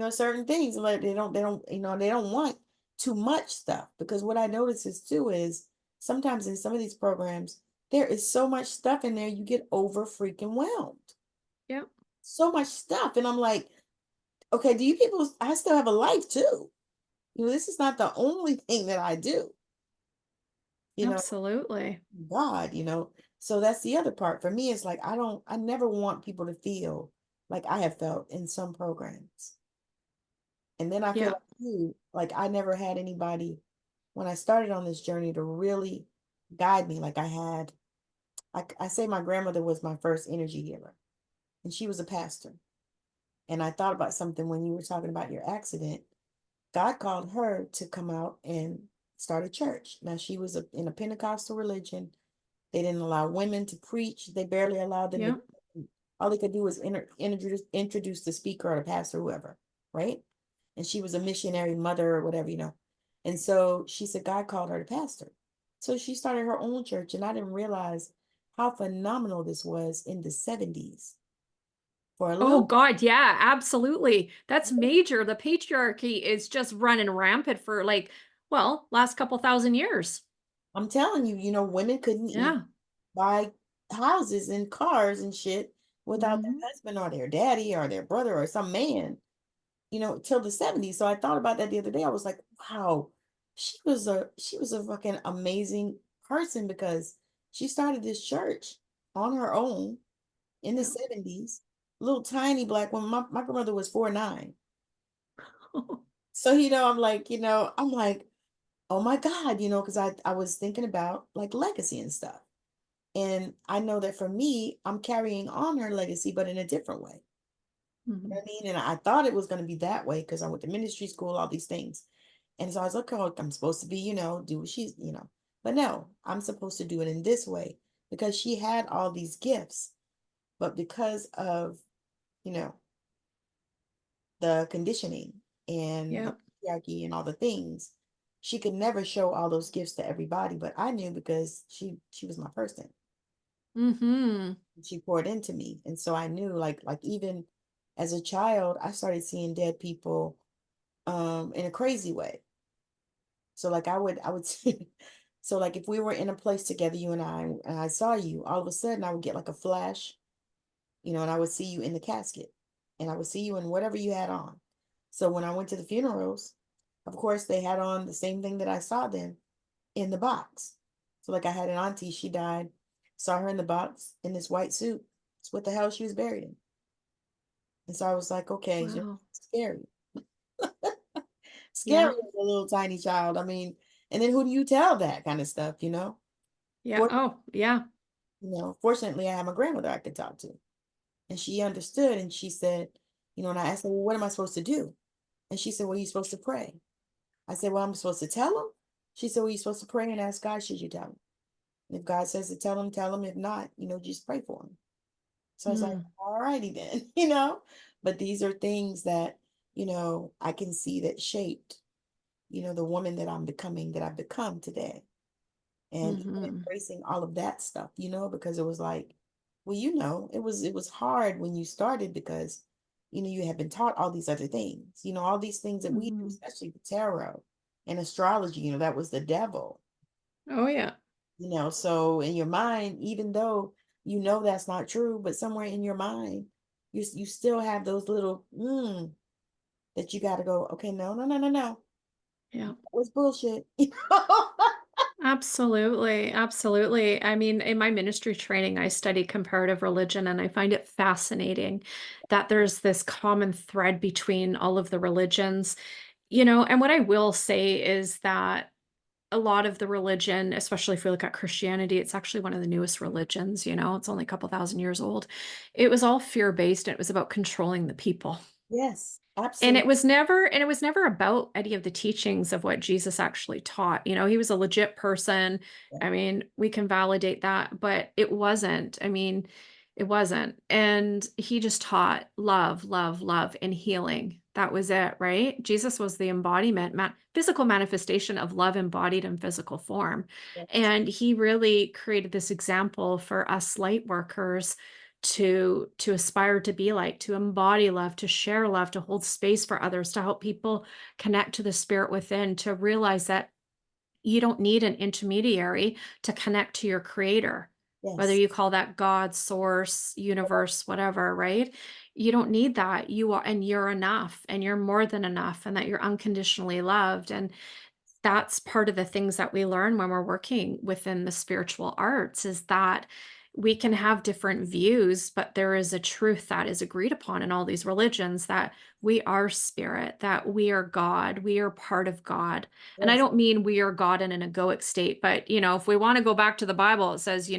certain things, like they don't want too much stuff, because what I notice is too is, sometimes in some of these programs, there is so much stuff in there, you get over freaking whelmed. Yeah. So much stuff. And I'm like, okay, do you people, I still have a life too. This is not the only thing that I do, you know, Absolutely. God, So that's the other part for me. It's like, I never want people to feel like I have felt in some programs. And then I feel Yeah. like you, like I never had anybody when I started on this journey to really guide me. Like I had, I say my grandmother was my first energy healer, and she was a pastor. And I thought about something when you were talking about your accident. God called her to come out and start a church. Now she was in a Pentecostal religion. They didn't allow women to preach. They barely allowed them Yeah. to. All they could do was introduce the speaker or the pastor, whoever, right? And she was a missionary mother or whatever, And so she said God called her to pastor. So she started her own church, and I didn't realize how phenomenal this was in the 70s. For a Oh little, God, yeah, absolutely. That's major. The patriarchy is just running rampant for like, well, last couple thousand years. I'm telling you, women couldn't even Yeah. buy houses and cars and shit without their Hmm. husband or their daddy or their brother or some man, till the 70s. So I thought about that the other day. I was like, wow, she was a fucking amazing person because she started this church on her own in the Yeah. 70s. Little tiny black woman. My grandmother was 4'9". So, I'm like, oh my God, because I was thinking about like legacy and stuff. And I know that for me, I'm carrying on her legacy, but in a different way. You know Mhm. what I mean? And I thought it was going to be that way because I went to ministry school, all these things. And so I was like, oh, I'm supposed to be, do what she's. But no, I'm supposed to do it in this way because she had all these gifts. But because of, you know, the conditioning and the Yeah. patriarchy and all the things, she could never show all those gifts to everybody. But I knew because she was my person. Hmm. She poured into me. And so I knew like even as a child, I started seeing dead people in a crazy way. So like I would so like if we were in a place together, you and I saw you, all of a sudden I would get like a flash, and I would see you in the casket and I would see you in whatever you had on. So when I went to the funerals, of course they had on the same thing that I saw them in the box. So like I had an auntie, she died, saw her in the box in this white suit. It's what the hell she was buried in. And so I was like, okay, Wow. scary. Scary Yeah. as a little tiny child. I mean, and then who do you tell that kind of stuff? Yeah. For, Oh, yeah. fortunately, I have my grandmother I could talk to. And she understood and she said, and I asked her, well, what am I supposed to do? And she said, well, you're supposed to pray. I said, well, I'm supposed to tell him. She said, well, you're supposed to pray and ask God, should you tell him? And if God says to tell him, tell him. If not, just pray for him. So I was like, Mm. all righty then, But these are things that, I can see that shaped, the woman that I'm becoming, that I've become today. And even Hmm. embracing all of that stuff, because it was like, well, it was hard when you started because, you had been taught all these other things, all these things that we do, Hmm. especially the tarot and astrology, that was the devil, Oh, yeah. so in your mind, even though that's not true, but somewhere in your mind, you still have those little that you got to go, okay, no, no, no, no, no, Yeah. that was bullshit. Absolutely. Absolutely. I mean, in my ministry training, I study comparative religion, and I find it fascinating that there's this common thread between all of the religions, and what I will say is that a lot of the religion, especially if we look at Christianity, it's actually one of the newest religions, it's only a couple thousand years old. It was all fear-based, and it was about controlling the people. Yes, And absolutely. it was never about any of the teachings of what Jesus actually taught. He was a legit person. I mean, we can validate that, but it wasn't. I mean, it wasn't. And he just taught love, love, love, and healing. That was it, right? Jesus was the embodiment, physical manifestation of love embodied in physical form. Yes, And he really created this example for us light workers to aspire to be like, to embody love, to share love, to hold space for others, to help people connect to the spirit within, to realize that you don't need an intermediary to connect to your creator, whether yes, you call that God, source, universe, whatever, right? You don't need that. You are, and you're enough, and you're more than enough, and that you're unconditionally loved. And that's part of the things that we learn when we're working within the spiritual arts, is that we can have different views, but there is a truth that is agreed upon in all these religions, that we are spirit, that we are God, we are part of God. And I yes. don't mean we are God in an egoic state, but if we want to go back to the Bible, it says,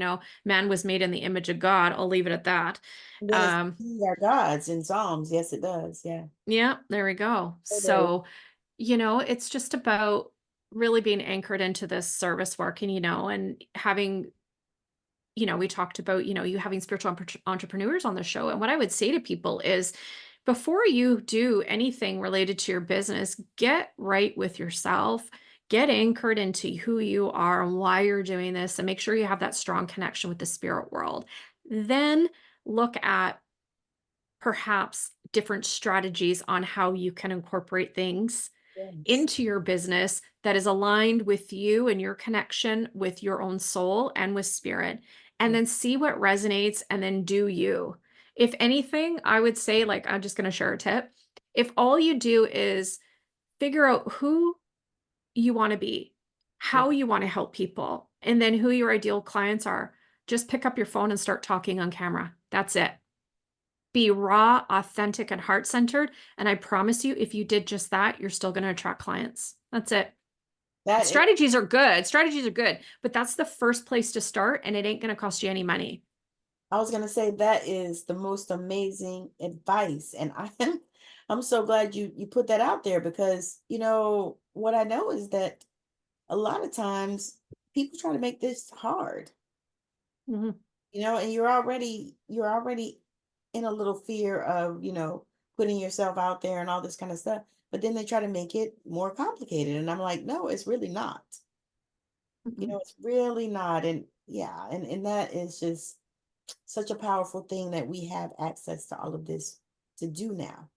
man was made in the image of God. I'll leave it at that. And then it's Um, "Ye are gods" in Psalms. Yes, it does. Yeah. yeah, there we go. So there. So, it's just about really being anchored into this service work, and having we talked about, you having spiritual entrepreneurs on the show. And what I would say to people is before you do anything related to your business, get right with yourself, get anchored into who you are and why you're doing this, and make sure you have that strong connection with the spirit world. Then look at perhaps different strategies on how you can incorporate things Yes. into your business that is aligned with you and your connection with your own soul and with spirit, and Yes. then see what resonates and then do you. If anything, I would say, like, I'm just going to share a tip. If all you do is figure out who you want to be, Yes. how you want to help people, and then who your ideal clients are, just pick up your phone and start talking on camera. That's it. Be raw, authentic, and heart-centered, and I promise you, if you did just that, you're still gonna attract clients. That's it. That is, Strategies are good, but that's the first place to start, and it ain't gonna cost you any money. I was gonna say that is the most amazing advice. And I'm so glad you put that out there, because what I know is that a lot of times people try to make this hard, Mhm. and you're already in a little fear of, putting yourself out there and all this kind of stuff. But then they try to make it more complicated. And I'm like, no, it's really not. Mhm. It's really not. And yeah, and that is just such a powerful thing that we have access to all of this to do now.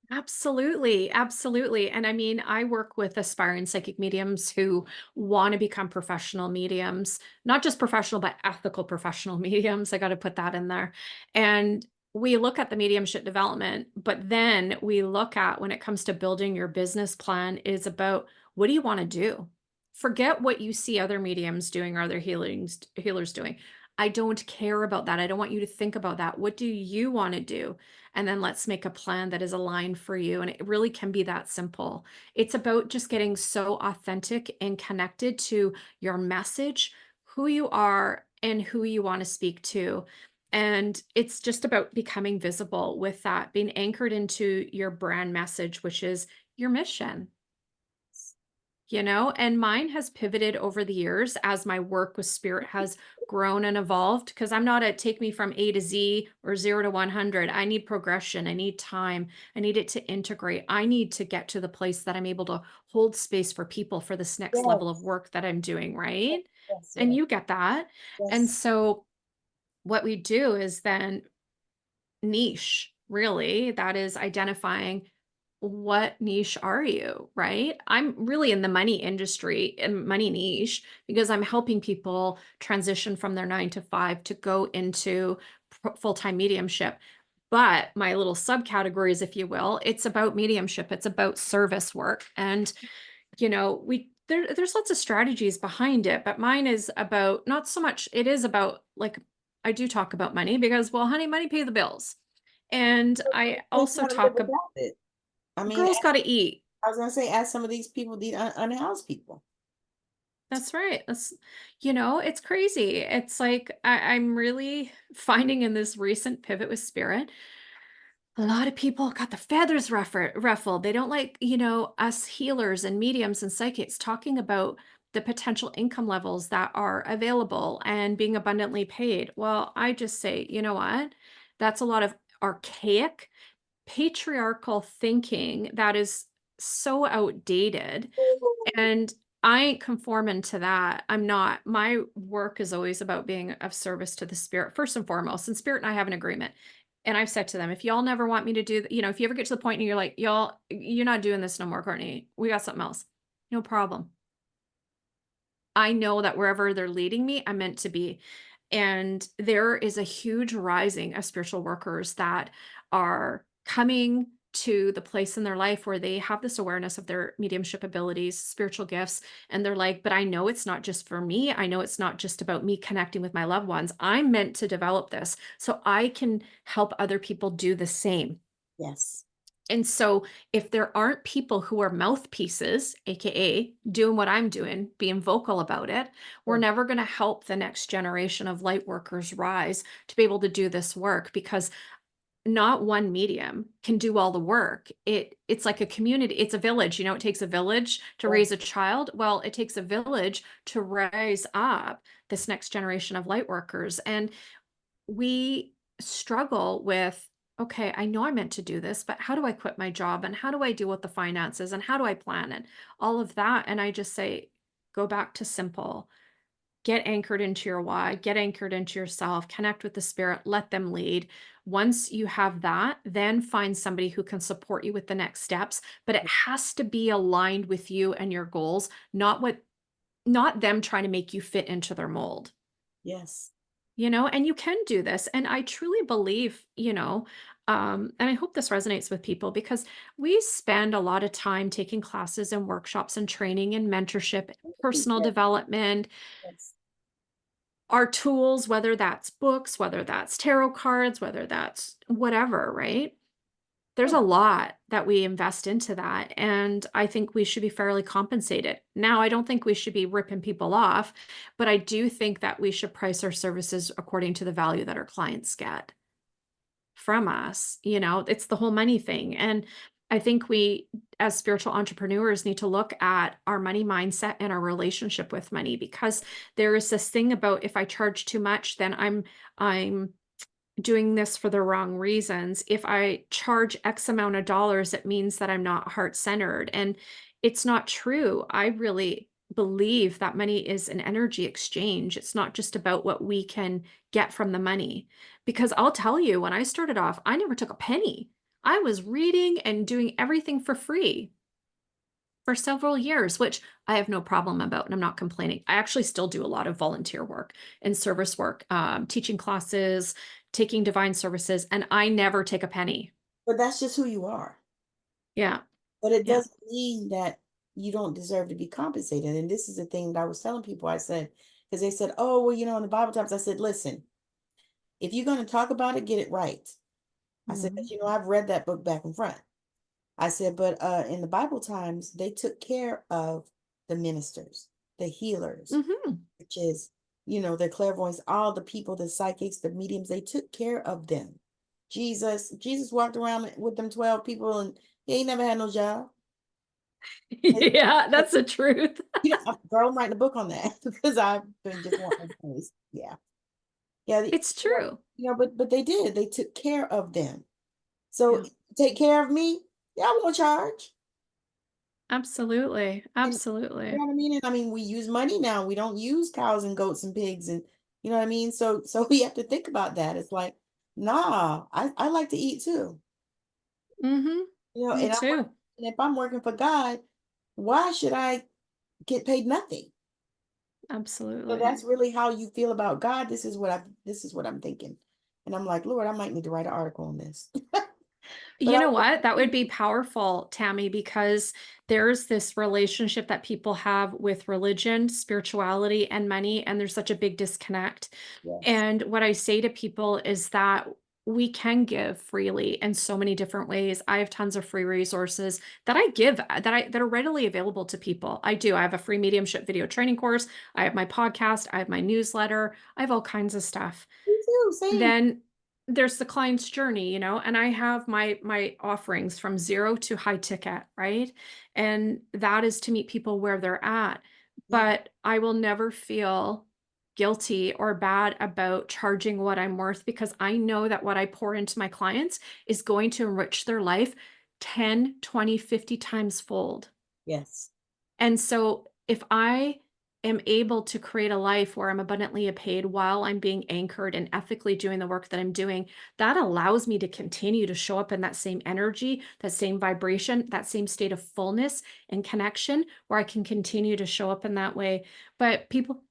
Absolutely, absolutely, and I mean, I work with aspiring psychic mediums who wanna become professional mediums, not just professional, but ethical professional mediums, I gotta put that in there, and we look at the mediumship development, but then we look at when it comes to building your business plan is about what do you wanna do? Forget what you see other mediums doing or other healers doing. I don't care about that, I don't want you to think about that. What do you wanna do? And then let's make a plan that is aligned for you. And it really can be that simple. It's about just getting so authentic and connected to your message, who you are, and who you want to speak to. And it's just about becoming visible with that, being anchored into your brand message, which is your mission. And mine has pivoted over the years as my work with spirit has grown and evolved because I'm not a take me from A to Z or 0 to 100. I need progression. I need time. I need it to integrate. I need to get to the place that I'm able to hold space for people for this next level of Yes, work that I'm doing, right? yes, And yes, you get that. And yes. so what we do is then niche, really, that is identifying what niche are you, right? I'm really in the money industry and money niche because I'm helping people transition from their 9 to 5 to go into full-time mediumship. But my little subcategories, if you will, it's about mediumship, it's about service work. And, there's lots of strategies behind it, but mine is about not so much, it is about like I do talk about money because, well, honey, money pay the bills. And I They also try to live talk without it. I mean, girls gotta eat. I was gonna say, ask some of these people, the unhoused people. That's right. It's crazy. It's like I'm really finding in this recent pivot with spirit, a lot of people got the feathers ruffled. They don't like, us healers and mediums and psychics talking about the potential income levels that are available and being abundantly paid. Well, I just say, you know what? That's a lot of archaic patriarchal thinking that is so outdated, and I ain't conforming to that. I'm not. My work is always about being of service to the spirit first and foremost. And spirit and I have an agreement. And I've said to them, if y'all never want me to do, if you ever get to the point and you're like, y'all, you're not doing this no more, Courtney. We got something else. No problem. I know that wherever they're leading me, I'm meant to be. And there is a huge rising of spiritual workers that are coming to the place in their life where they have this awareness of their mediumship abilities, spiritual gifts, and they're like, but I know it's not just for me. I know it's not just about me connecting with my loved ones. I'm meant to develop this so I can help other people do the same. Yes. And so if there aren't people who are mouthpieces, AKA doing what I'm doing, being vocal about it, we're Yes. never going to help the next generation of light workers rise to be able to do this work because not one medium can do all the work. It's like a community, it's a village, it takes a village to Yeah. raise a child. Well, it takes a village to rise up this next generation of light workers. And we struggle with, okay, I know I'm meant to do this, but how do I quit my job? And how do I deal with the finances? And how do I plan and all of that? And I just say, go back to simple. Get anchored into your why, get anchored into yourself, connect with the spirit, let them lead. Once you have that, then find somebody who can support you with the next steps, but it has to be aligned with you and your goals, not them trying to make you fit into their mold. Yes. And you can do this. And I truly believe, and I hope this resonates with people because we spend a lot of time taking classes and workshops and training and mentorship, personal Yes. development, Yes. our tools, whether that's books, whether that's tarot cards, whether that's whatever, right? There's Yeah. a lot that we invest into that. And I think we should be fairly compensated. Now, I don't think we should be ripping people off, but I do think that we should price our services according to the value that our clients get from us. It's the whole money thing. And I think we, as spiritual entrepreneurs, need to look at our money mindset and our relationship with money because there is this thing about if I charge too much, then I'm doing this for the wrong reasons. If I charge X amount of dollars, it means that I'm not heart centered. And it's not true. I really believe that money is an energy exchange. It's not just about what we can get from the money. Because I'll tell you, when I started off, I never took a penny. I was reading and doing everything for free for several years, which I have no problem about, and I'm not complaining. I actually still do a lot of volunteer work and service work, teaching classes, taking divine services, and I never take a penny. But that's just who you are. Yeah, But it yeah. doesn't mean that you don't deserve to be compensated. And this is the thing that I was telling people. I said, because they said, oh, well, in the Bible times, I said, listen, if you're going to talk about it, get it right. I said, Mhm. but I've read that book back and front. I said, but in the Bible times, they took care of the ministers, the healers, Mhm. which is, the clairvoyants, all the people, the psychics, the mediums, they took care of them. Jesus walked around with them 12 people and he ain't never had no job. Yeah, that's the truth. Girl, I'm writing a book on that because I've been just wanting to. Yeah. Yeah. It's true. But they did. They took care of them. So Yeah, take care of me. Yeah, I won't charge. absolutely, And you absolutely. know what I mean? And I mean, we use money now. We don't use cows and goats and pigs and you know what I mean? So we have to think about that. It's like, nah, I like to eat too. Mhm. Me And too. and if I'm working for God, why should I get paid nothing? So Absolutely. that's really how you feel about God. This is what I'm thinking. And I'm like, Lord, I might need to write an article on this. But You I know was what? That would like, be powerful, Tammy, because there's this relationship that people have with religion, spirituality, and money, and there's such a big disconnect. yes, And what I say to people is that we can give freely in so many different ways. I have tons of free resources that I give that are readily available to people. I do. I have a free mediumship video training course. I have my podcast. I have my newsletter. I have all kinds of stuff. me too, same. Then there's the client's journey, and I have my offerings from 0 to high ticket, right? And that is to meet people where they're at. Yeah, But I will never feel guilty or bad about charging what I'm worth because I know that what I pour into my clients is going to enrich their life 10, 20, 50 times fold. yes, And so if I am able to create a life where I'm abundantly paid while I'm being anchored and ethically doing the work that I'm doing, that allows me to continue to show up in that same energy, that same vibration, that same state of fullness and connection where I can continue to show up in that way. But people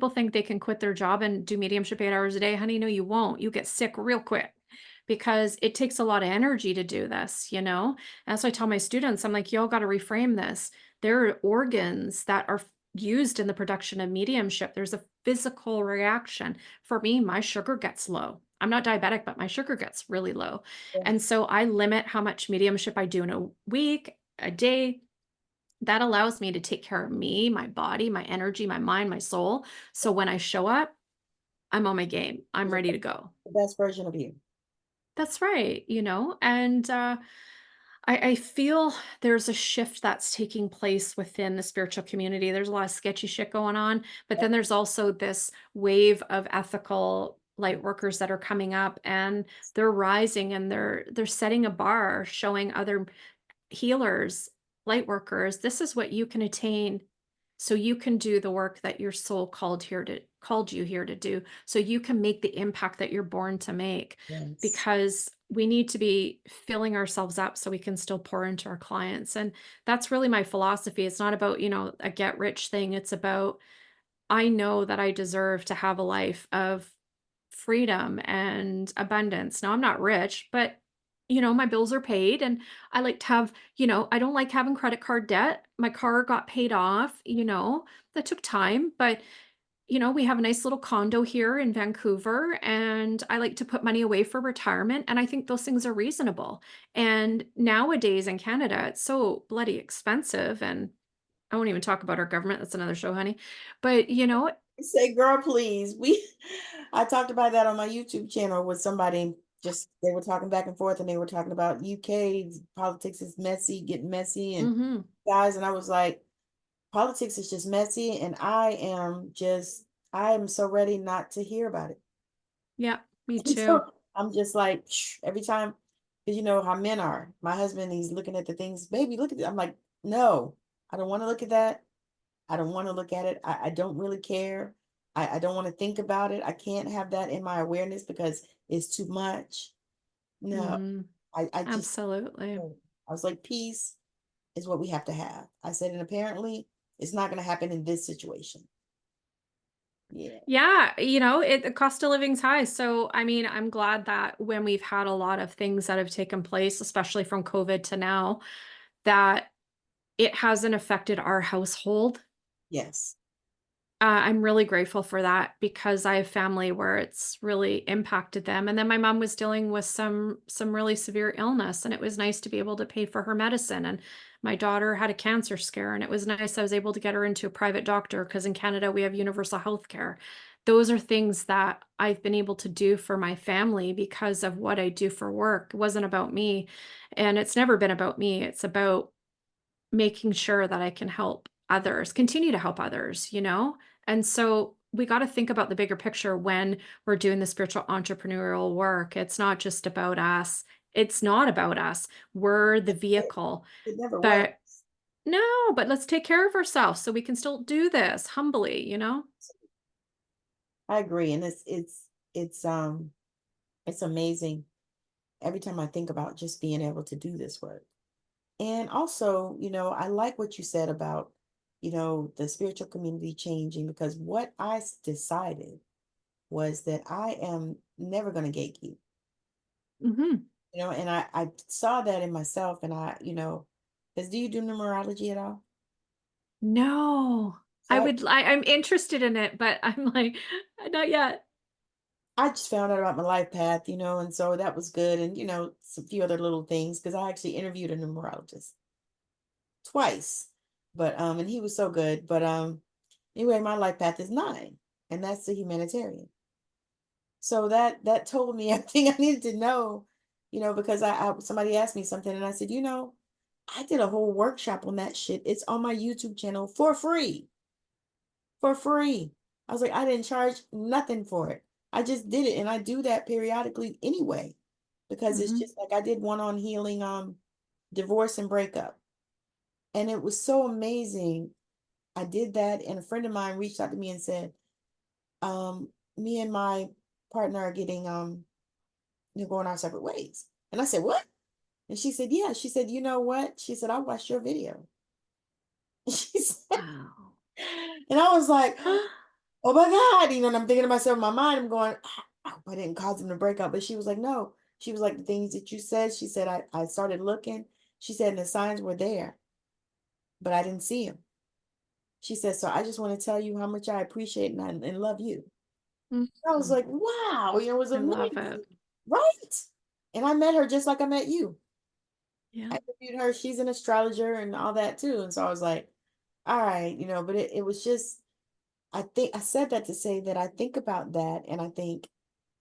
think they can quit their job and do mediumship 8 hours a day. Honey, no, you won't. You get sick real quick because it takes a lot of energy to do this. And so I tell my students, I'm like, y'all got to reframe this. There are organs that are used in the production of mediumship. There's a physical reaction. For me, my sugar gets low. I'm not diabetic, but my sugar gets really low. yeah, And so I limit how much mediumship I do in a week, a day, that allows me to take care of me, my body, my energy, my mind, my soul. So when I show up, I'm on my game. I'm yeah, ready to go. the best version of you. That's right, and I feel there's a shift that's taking place within the spiritual community. There's a lot of sketchy shit going on, but then there's also this wave of ethical light workers that are coming up, and they're rising, and they're setting a bar, showing other healers, light workers, this is what you can attain so you can do the work that your soul called you here to do, so you can make the impact that you're born to make, Yes. because we need to be filling ourselves up so we can still pour into our clients. And that's really my philosophy. It's not about, a get rich thing. It's about, I know that I deserve to have a life of freedom and abundance. Now, I'm not rich, but my bills are paid, and I like to have, I don't like having credit card debt. My car got paid off, that took time, but we have a nice little condo here in Vancouver, and I like to put money away for retirement, and I think those things are reasonable. And nowadays in Canada, it's so bloody expensive, and I won't even talk about our government. That's another show, honey. But Say, girl, please. I talked about that on my YouTube channel with somebody. Just they were talking back and forth, and they were talking about UK politics is messy, getting messy, and mhm. guys, and I was like, politics is just messy, and I am so ready not to hear about it. Yeah, me And too. so I'm just like, every time, because you know how men are. My husband, he's looking at the things, baby, look at it. I'm like, no, I don't want to look at that. I don't want to look at it. I don't really care. I don't want to think about it. I can't have that in my awareness because it's too much. No, Mhm. I just, Absolutely. no. I was like, peace is what we have to have. I said, and apparently it's not going to happen in this situation. Yeah. Yeah, the cost of living's high. So, I mean, I'm glad that when we've had a lot of things that have taken place, especially from COVID to now, that it hasn't affected our household. Yes. I'm really grateful for that because I have family where it's really impacted them. And then my mom was dealing with some really severe illness, and it was nice to be able to pay for her medicine. And my daughter had a cancer scare, and it was nice I was able to get her into a private doctor because in Canada we have universal health care. Those are things that I've been able to do for my family because of what I do for work. It wasn't about me, and it's never been about me. It's about making sure that I can help others, continue to help others, And so we got to think about the bigger picture when we're doing the spiritual entrepreneurial work. It's not just about us. It's not about us. We're the vehicle. It never was. But no, but let's take care of ourselves so we can still do this humbly. I agree. And it's amazing every time I think about just being able to do this work. And also, I like what you said about, the spiritual community changing because what decided was that I am never going to gatekeep, Hmm. and I saw that in myself and because do you do numerology at all? No, So I'm interested in it, but I'm like, not yet. I just found out about my life path, and so that was good. And, a few other little things because I actually interviewed a numerologist twice, but, and he was so good. But, anyway, my life path is 9, and that's the humanitarian. So that told me everything I needed to know, because somebody asked me something and I said, I did a whole workshop on that shit. It's on my YouTube channel for free. For free. I was like, I didn't charge nothing for it. I just did it and I do that periodically anyway because it's Hmm. just like I did one on healing divorce and breakup. And it was so amazing. I did that and a friend of mine reached out to me and said, me and my partner are getting going our separate ways. And I said, what? And she said, yeah. She said, you know what? She said, I watched your video. She said, Wow. and I was like, oh my God. And I'm thinking to myself in my mind, I'm going, I hope I didn't cause them to break up. But she was like, no. She was like, the things that you said, she said, I started looking. She said, and the signs were there, but I didn't see them. She said, so I just want to tell you how much I appreciate and love you. I was Mhm. like, wow, it was I love amazing. it. Right. And I met her just like I met you. Yeah. I interviewed her. She's an astrologer and all that too. And so I was like, all right, but it was just, I think I said that to say that I think about that and I think,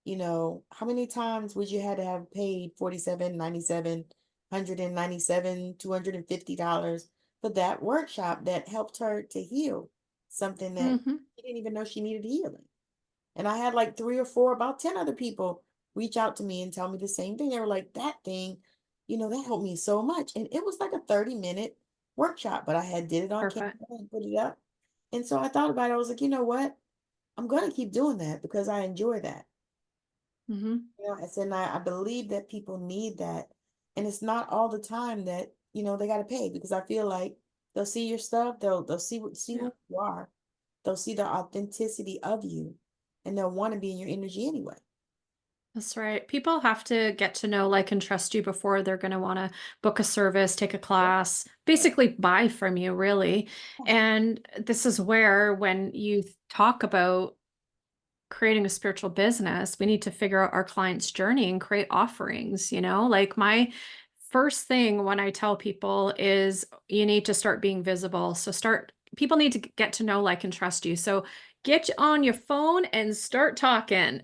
how many times would you had to have paid 47.97, 197, $250 for that workshop that helped her to heal something that Mhm. she didn't even know she needed healing? And I had like three or four, about 10 other people reach out to me and tell me the same thing. They were like, that thing, that helped me so much. And it was like a 30-minute workshop, but I had did it on camera Perfect. and put it up. And so I thought about it. I was like, you know what? I'm going to keep doing that because I enjoy that. Mhm. I said, and I believe that people need that. And it's not all the time that, they got to pay, because I feel like they'll see your stuff. They'll see Yeah. who you are. They'll see the authenticity of you, and they'll want to be in your energy anyway. That's right. People have to get to know, like, and trust you before they're going to want to book a service, take a Yeah. class, basically buy from you, really. And this is where, when you talk about creating a spiritual business, we need to figure out our client's journey and create offerings, Like, my first thing when I tell people is you need to start being visible. So people need to get to know, like, and trust you. So get on your phone and start talking.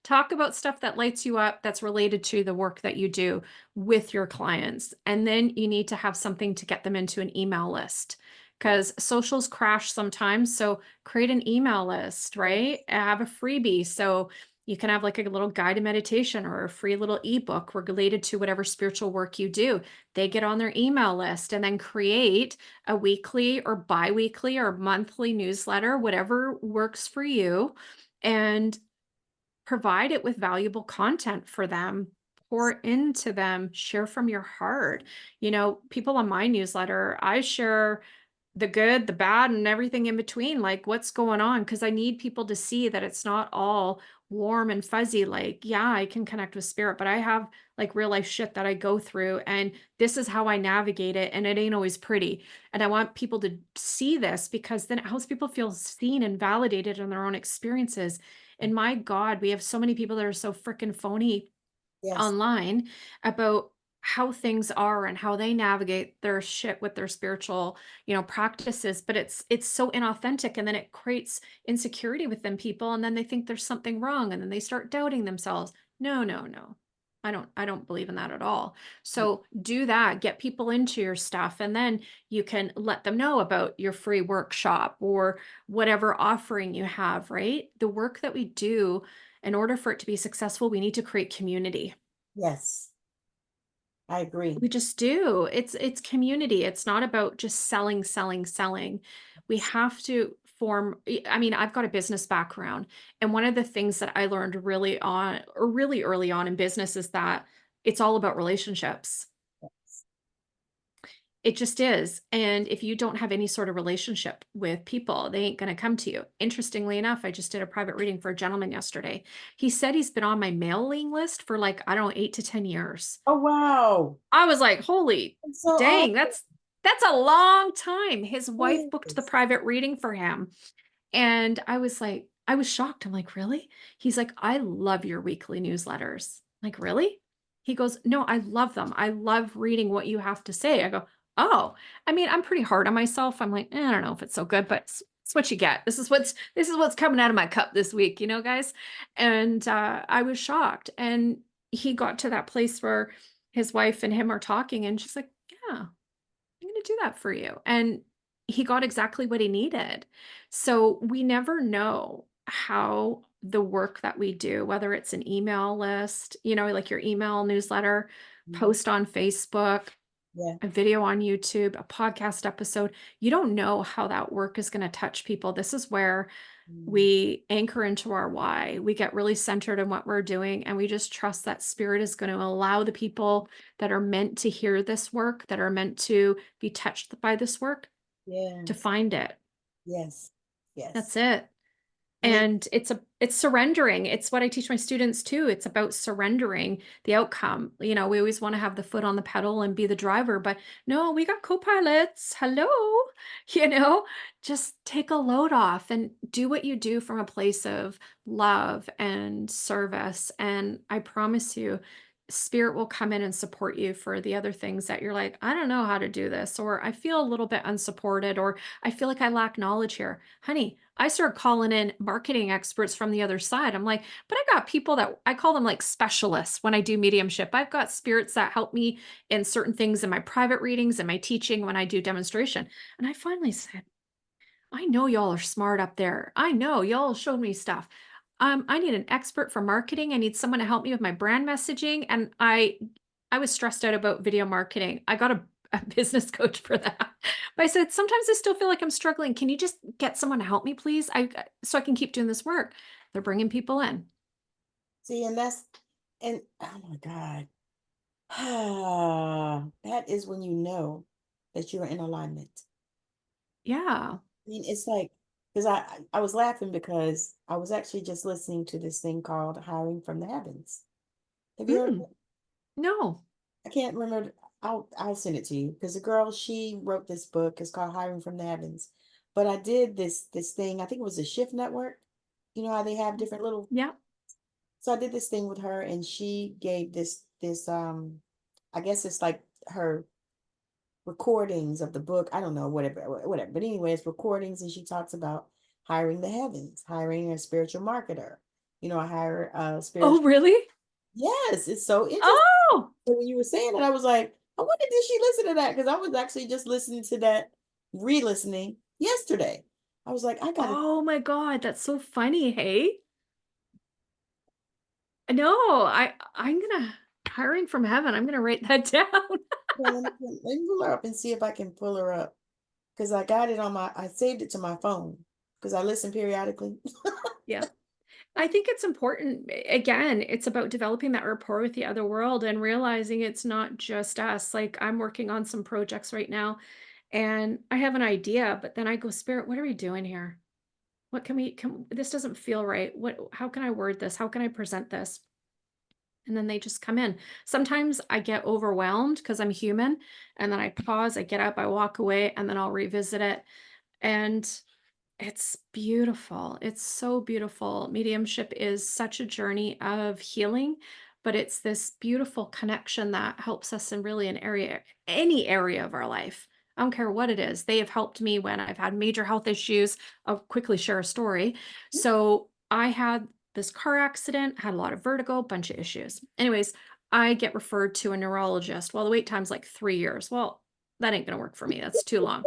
Talk about stuff that lights you up, that's related to the work that you do with your clients. And then you need to have something to get them into an email list, Yeah. because socials crash sometimes. So create an email list, right? Yes. Have a freebie. So you can have like a little guided meditation or a free little ebook related to whatever spiritual work you do. They get on their email list, and then create a weekly or bi-weekly or monthly newsletter, whatever works for you, and provide it with valuable content for them. Pour into them, share from your heart. People on my newsletter, I share the good, the bad, and everything in between, like what's going on, because I need people to see that it's not all warm and fuzzy. Like, yeah, I can connect with spirit, but I have like real life shit that I go through, and this is how I navigate it, and it ain't always pretty. And I want people to see this, because then it helps people feel seen and validated in their own experiences. And my God, we have so many people that are so freaking phony Yes. online about how things are and how they navigate their shit with their spiritual, practices, but it's so inauthentic, and then it creates insecurity within people, and then they think there's something wrong, and then they start doubting themselves. No, no, no. I don't believe in that at all. So do that, get people into your stuff, and then you can let them know about your free workshop or whatever offering you have, right? The work that we do, in order for it to be successful, we need to create community. Yes. I agree. We just do. It's community. It's not about just selling, selling, selling. We have to form I mean, I've got a business background, and one of the things that I learned really early on in business is that it's all about relationships. It just is. And if you don't have any sort of relationship with people, they ain't going to come to you. Interestingly enough, I just did a private reading for a gentleman yesterday. He said he's been on my mailing list for like, I don't know, 8 to 10 years. Oh, wow. I was like, "Holy It's so dang, awesome. that's a long time." His wife booked the Yes. private reading for him, and I was shocked. I'm like, "Really?" He's like, "I love your weekly newsletters." Like, "Really?" He goes, "No, I love them. I love reading what you have to say." I go, "Oh." I mean, I'm pretty hard on myself. I'm like, I don't know if it's so good, but it's what you get. This is what's coming out of my cup this week, guys?" And, I was shocked, and he got to that place where his wife and him are talking, and she's like, "Yeah, I'm gonna do that for you." And he got exactly what he needed. So we never know how the work that we do, whether it's an email list, like your email newsletter, Mhm. post on Facebook, Yeah. a video on YouTube, a podcast episode, you don't know how that work is going to touch people. This is where Mm. we anchor into our why. We get really centered in what we're doing, and we just trust that spirit is going to allow the people that are meant to hear this work, that are meant to be touched by this work, to Yes. find it. Yes. That's Yes. it. And it, And it's surrendering. It's what I teach my students too. It's about surrendering the outcome. We always want to have the foot on the pedal and be the driver, but no, we got co-pilots. Hello. You know, just take a load off and do what you do from a place of love and service. And I promise you, spirit will come in and support you for the other things that you're like, I don't know how to do this, or I feel a little bit unsupported, or I feel like I lack knowledge here. Honey, I started calling in marketing experts from the other side. I'm like, but I got people that I call them like specialists when I do mediumship. I've got spirits that help me in certain things in my private readings and my teaching when I do demonstration. And I finally said, I know y'all are smart up there. I know y'all showed me stuff. I need an expert for marketing. I need someone to help me with my brand messaging. And I was stressed out about video marketing. I got a business coach for that. But I said, sometimes I still feel like I'm struggling. Can you just get someone to help me, please? So I can keep doing this work. They're bringing people in. See, and oh my God. That is when you know that you're in alignment. Yeah. I mean, it's like, because I was laughing because I was actually just listening to this thing called Hiring from the Heavens. Have you heard of Mm, it? no. I can't remember. I'll send it to you because the girl, she wrote this book. It's called Hiring from the Heavens. But I did this thing. I think it was a Shift Network. You know how they have different little. Yeah. So I did this thing with her, and she gave this. I guess it's like her recordings of the book. I don't know, whatever. But anyway, it's recordings, and she talks about hiring the heavens, hiring a spiritual marketer. I hire a Oh, spiritual. really? Yes, it's so interesting. Oh, So when you were saying it, I was like, I wonder did she listen to that? Because I was actually just listening to that, re-listening yesterday. I was like, I gotta. oh my God. That's so funny. Hey. No, I'm gonna hiring from heaven. I'm gonna write that down. Well, let me pull her up and see if I can pull her up because I got it on I saved it to my phone because I listen periodically. Yeah. I think it's important. Again, it's about developing that rapport with the other world and realizing it's not just us. Like I'm working on some projects right now and I have an idea, but then I go, Spirit, what are we doing here? What can this doesn't feel right. How can I word this? How can I present this? And then they just come in. Sometimes I get overwhelmed because I'm human. And then I pause, I get up, I walk away, and then I'll revisit it. And it's beautiful. It's so beautiful. Mediumship is such a journey of healing, but it's this beautiful connection that helps us in really any area of our life. I don't care what it is. They have helped me when I've had major health issues. I'll quickly share a story. So I had this car accident, had a lot of vertigo, bunch of issues. Anyways, I get referred to a neurologist. Well, the wait time's like 3 years. Well, that ain't going to work for me. That's too long.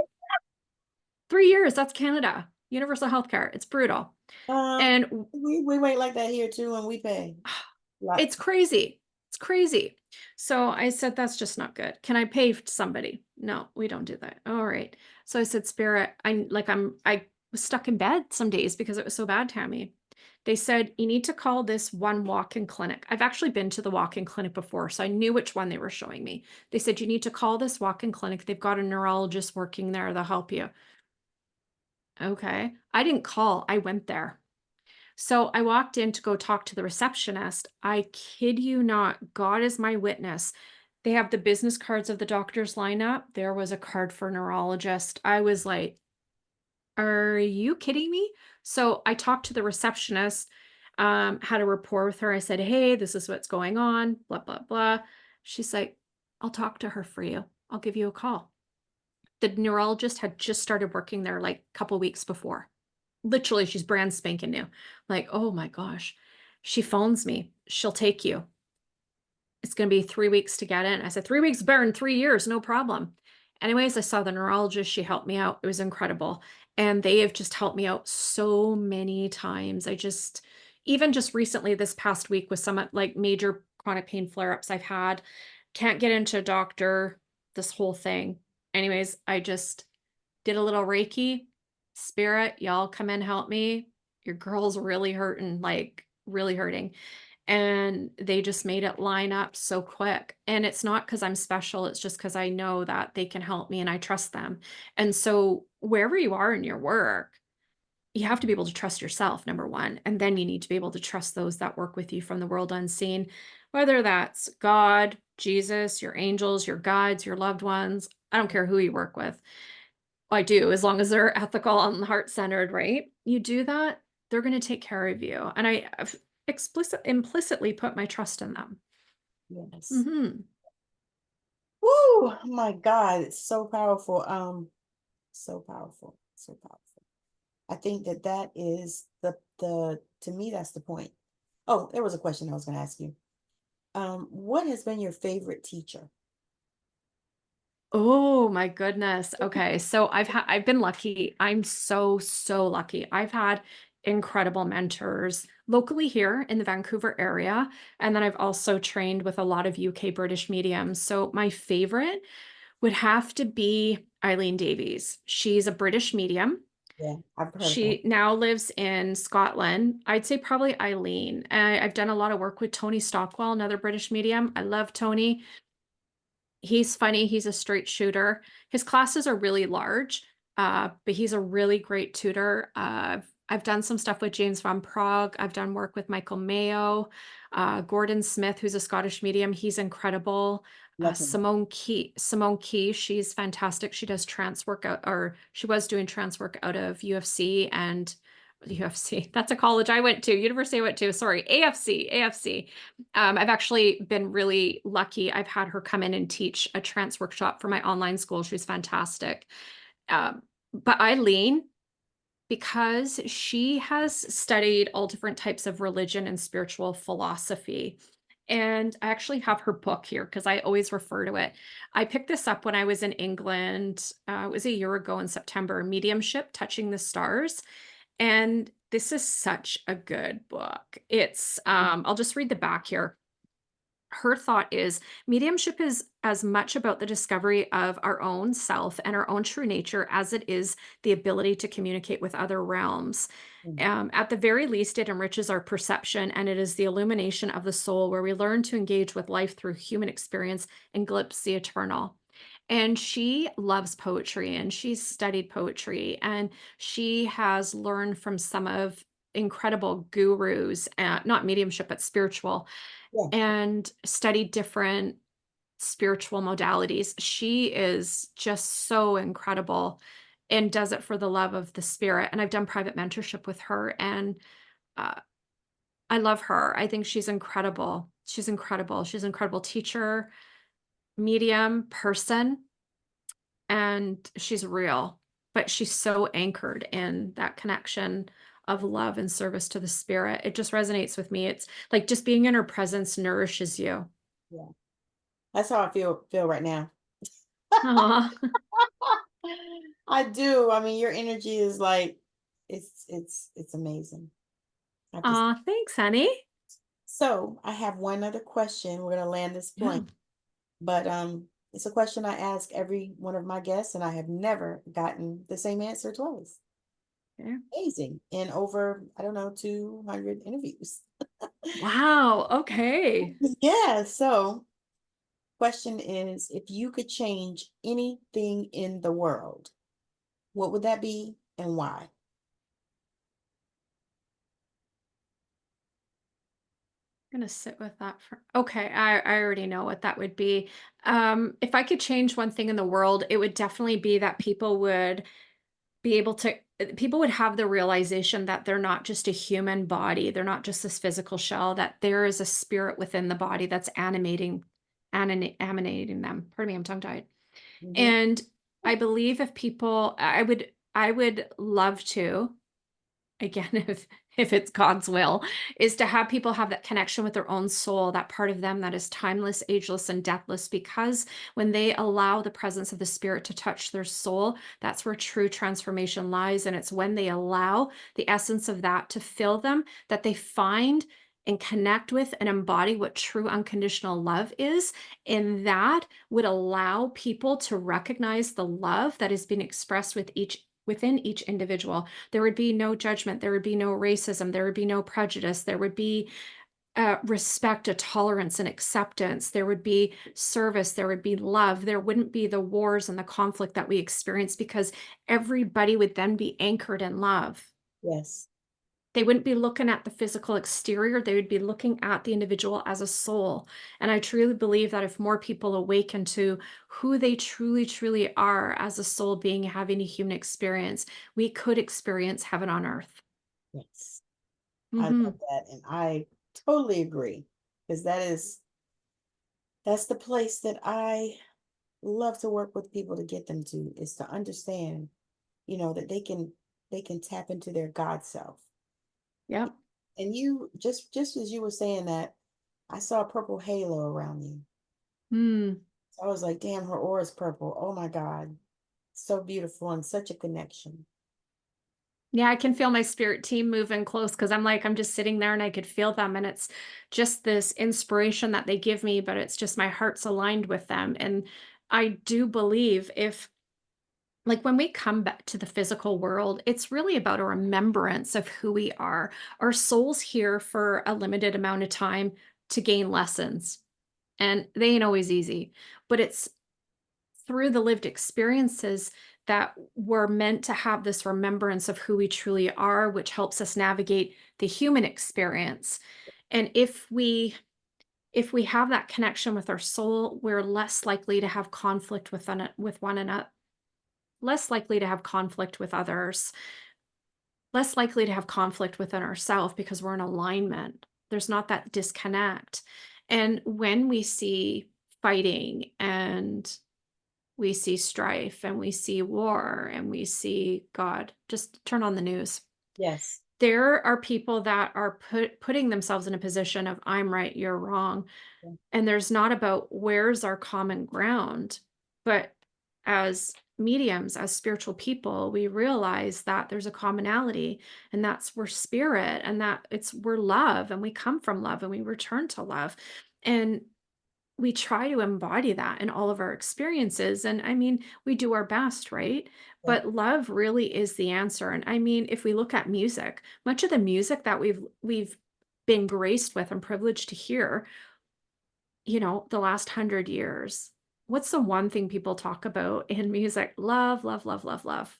3 years, that's Canada. Universal healthcare. It's brutal. Um, And we wait like that here too, and we pay it's lots. crazy. It's crazy. So I said, that's just not good. Can I pay somebody? No, we don't do that. All right. So I said, Spirit, I was stuck in bed some days because it was so bad, Tammy. They said, you need to call this one walk-in clinic. I've actually been to the walk-in clinic before, so I knew which one they were showing me. They said, you need to call this walk-in clinic. They've got a neurologist working there. They'll help you. Okay. I didn't call. I went there. So I walked in to go talk to the receptionist. I kid you not, God is my witness. They have the business cards of the doctors line up. There was a card for neurologist. I was like, are you kidding me? So I talked to the receptionist, had a rapport with her. I said, hey, this is what's going on, blah, blah, blah. She's like, I'll talk to her for you. I'll give you a call. The neurologist had just started working there like a couple weeks before. Literally, she's brand spanking new. Like, oh my gosh. She phones me. She'll take you. It's going to be 3 weeks to get in. I said, 3 weeks better than 3 years, no problem. Anyways, I saw the neurologist. She helped me out. It was incredible. And they have just helped me out so many times. Even just recently, this past week with some like major chronic pain flare ups I've had, can't get into a doctor, this whole thing. Anyways, I just did a little Reiki. Spirit, y'all come in, help me. Your girl's really hurting, like really hurting. And they just made it line up so quick. And it's not because I'm special, it's just because I know that they can help me and I trust them. And so, wherever you are in your work, you have to be able to trust yourself, number one. And then you need to be able to trust those that work with you from the world unseen, whether that's God, Jesus, your angels, your guides, your loved ones. I don't care who you work with. I do, as long as they're ethical and heart-centered, right? You do that, they're gonna take care of you, and I've implicitly put my trust in them. Yes. Mhm. Woo! Oh my God, it's so powerful. So powerful. So powerful. I think that that is the to me that's the point. Oh, there was a question I was going to ask you. What has been your favorite teacher? Oh my goodness. Okay. So I've been lucky. I'm so lucky. I've had incredible mentors locally here in the Vancouver area. And then I've also trained with a lot of UK British mediums. So my favorite would have to be Eileen Davies. She's a British medium. Yeah, I've heard of her. She now lives in Scotland. I'd say probably Eileen. I've done a lot of work with Tony Stockwell, another British medium. I love Tony. He's funny, he's a straight shooter. His classes are really large, but he's a really great tutor. I've done some stuff with James Van Praagh. I've done work with Michael Mayo, Gordon Smith, who's a Scottish medium. He's incredible. Love him. Simone Key, she's fantastic. She does trance work out, or she was doing trance work out of UFC and UFC. That's a college I went to, university I went to. Sorry, AFC. I've actually been really lucky. I've had her come in and teach a trance workshop for my online school. She's fantastic. But Eileen, because she has studied all different types of religion and spiritual philosophy. And I actually have her book here because I always refer to it. I picked this up when I was in England. It was a year ago in September, Mediumship, Touching the Stars. And this is such a good book. I'll just read the back here. Her thought is mediumship is as much about the discovery of our own self and our own true nature as it is the ability to communicate with other realms. Mm. At the very least, it enriches our perception, and it is the illumination of the soul where we learn to engage with life through human experience and glimpse the eternal. And she loves poetry and she's studied poetry and she has learned from some of incredible gurus, not mediumship, but spiritual, Yeah, and studied different spiritual modalities. She is just so incredible and does it for the love of the spirit. And I've done private mentorship with her, and uh, I love her. I think she's incredible. She's incredible. She's an incredible teacher, medium, person, and she's real. But she's so anchored in that connection of love and service to the spirit. It just resonates with me. It's like just being in her presence nourishes you. yeah. That's how I feel right now. Aw. I do. I mean, your energy is like it's amazing. I have to. Aw, thanks, honey. So I have one other question. We're gonna land this Yeah. plane, but it's a question I ask every one of my guests, and I have never gotten the same answer twice. Yeah. Amazing. In over, I don't know, 200 interviews. Wow, okay. Yeah. So question is, if you could change anything in the world, what would that be and why? I'm gonna sit with that for okay, I already know what that would be. If I could change one thing in the world, it would definitely be that people would have the realization that they're not just a human body, they're not just this physical shell, that there is a spirit within the body that's animating them. Pardon me, I'm tongue-tied. Mhm. And I believe if people I would love to, again, if it's God's will, is to have people have that connection with their own soul, that part of them that is timeless, ageless, and deathless, because when they allow the presence of the spirit to touch their soul, that's where true transformation lies. And it's when they allow the essence of that to fill them that they find and connect with and embody what true unconditional love is. And that would allow people to recognize the love that is being expressed within each individual. There would be no judgment. There would be no racism. There would be no prejudice. There would be respect, a tolerance, and acceptance. There would be service. There would be love. There wouldn't be the wars and the conflict that we experience because everybody would then be anchored in love. Yes. They wouldn't be looking at the physical exterior. They would be looking at the individual as a soul. And I truly believe that if more people awaken to who they truly are as a soul being having a human experience, we could experience heaven on earth. Yes. I love Hmm. that. And I totally agree. Because that's the place that I love to work with people to get them to, is to understand, that they can they can tap into their God self. Yep. And you just as you were saying that, I saw a purple halo around you. Mm. So I was like, damn, her aura is purple. Oh my God. So beautiful and such a connection. Yeah, I can feel my spirit team moving close because I'm like, I'm just sitting there and I could feel them. And it's just this inspiration that they give me, but it's just my heart's aligned with them. And I do believe if, like, when we come back to the physical world, it's really about a remembrance of who we are. Our soul's here for a limited amount of time to gain lessons, and they ain't always easy, but it's through the lived experiences that we're meant to have this remembrance of who we truly are, which helps us navigate the human experience. And if we have that connection with our soul, we're less likely to have conflict with one another, less likely to have conflict with others, less likely to have conflict within ourselves because we're in alignment. There's not that disconnect. And when we see fighting and we see strife and we see war and we see God, just turn on the news. Yes. There are people that are putting themselves in a position of I'm right, you're wrong. Yeah. And there's not about where's our common ground, but as mediums, as spiritual people, we realize that there's a commonality, and that's we're spirit, and that we're love, and we come from love and we return to love. And we try to embody that in all of our experiences. And I mean, we do our best, right? Yeah. But love really is the answer. And I mean, if we look at music, much of the music that we've been graced with and privileged to hear, the last 100 years, what's the one thing people talk about in music? Love, love, love, love, love.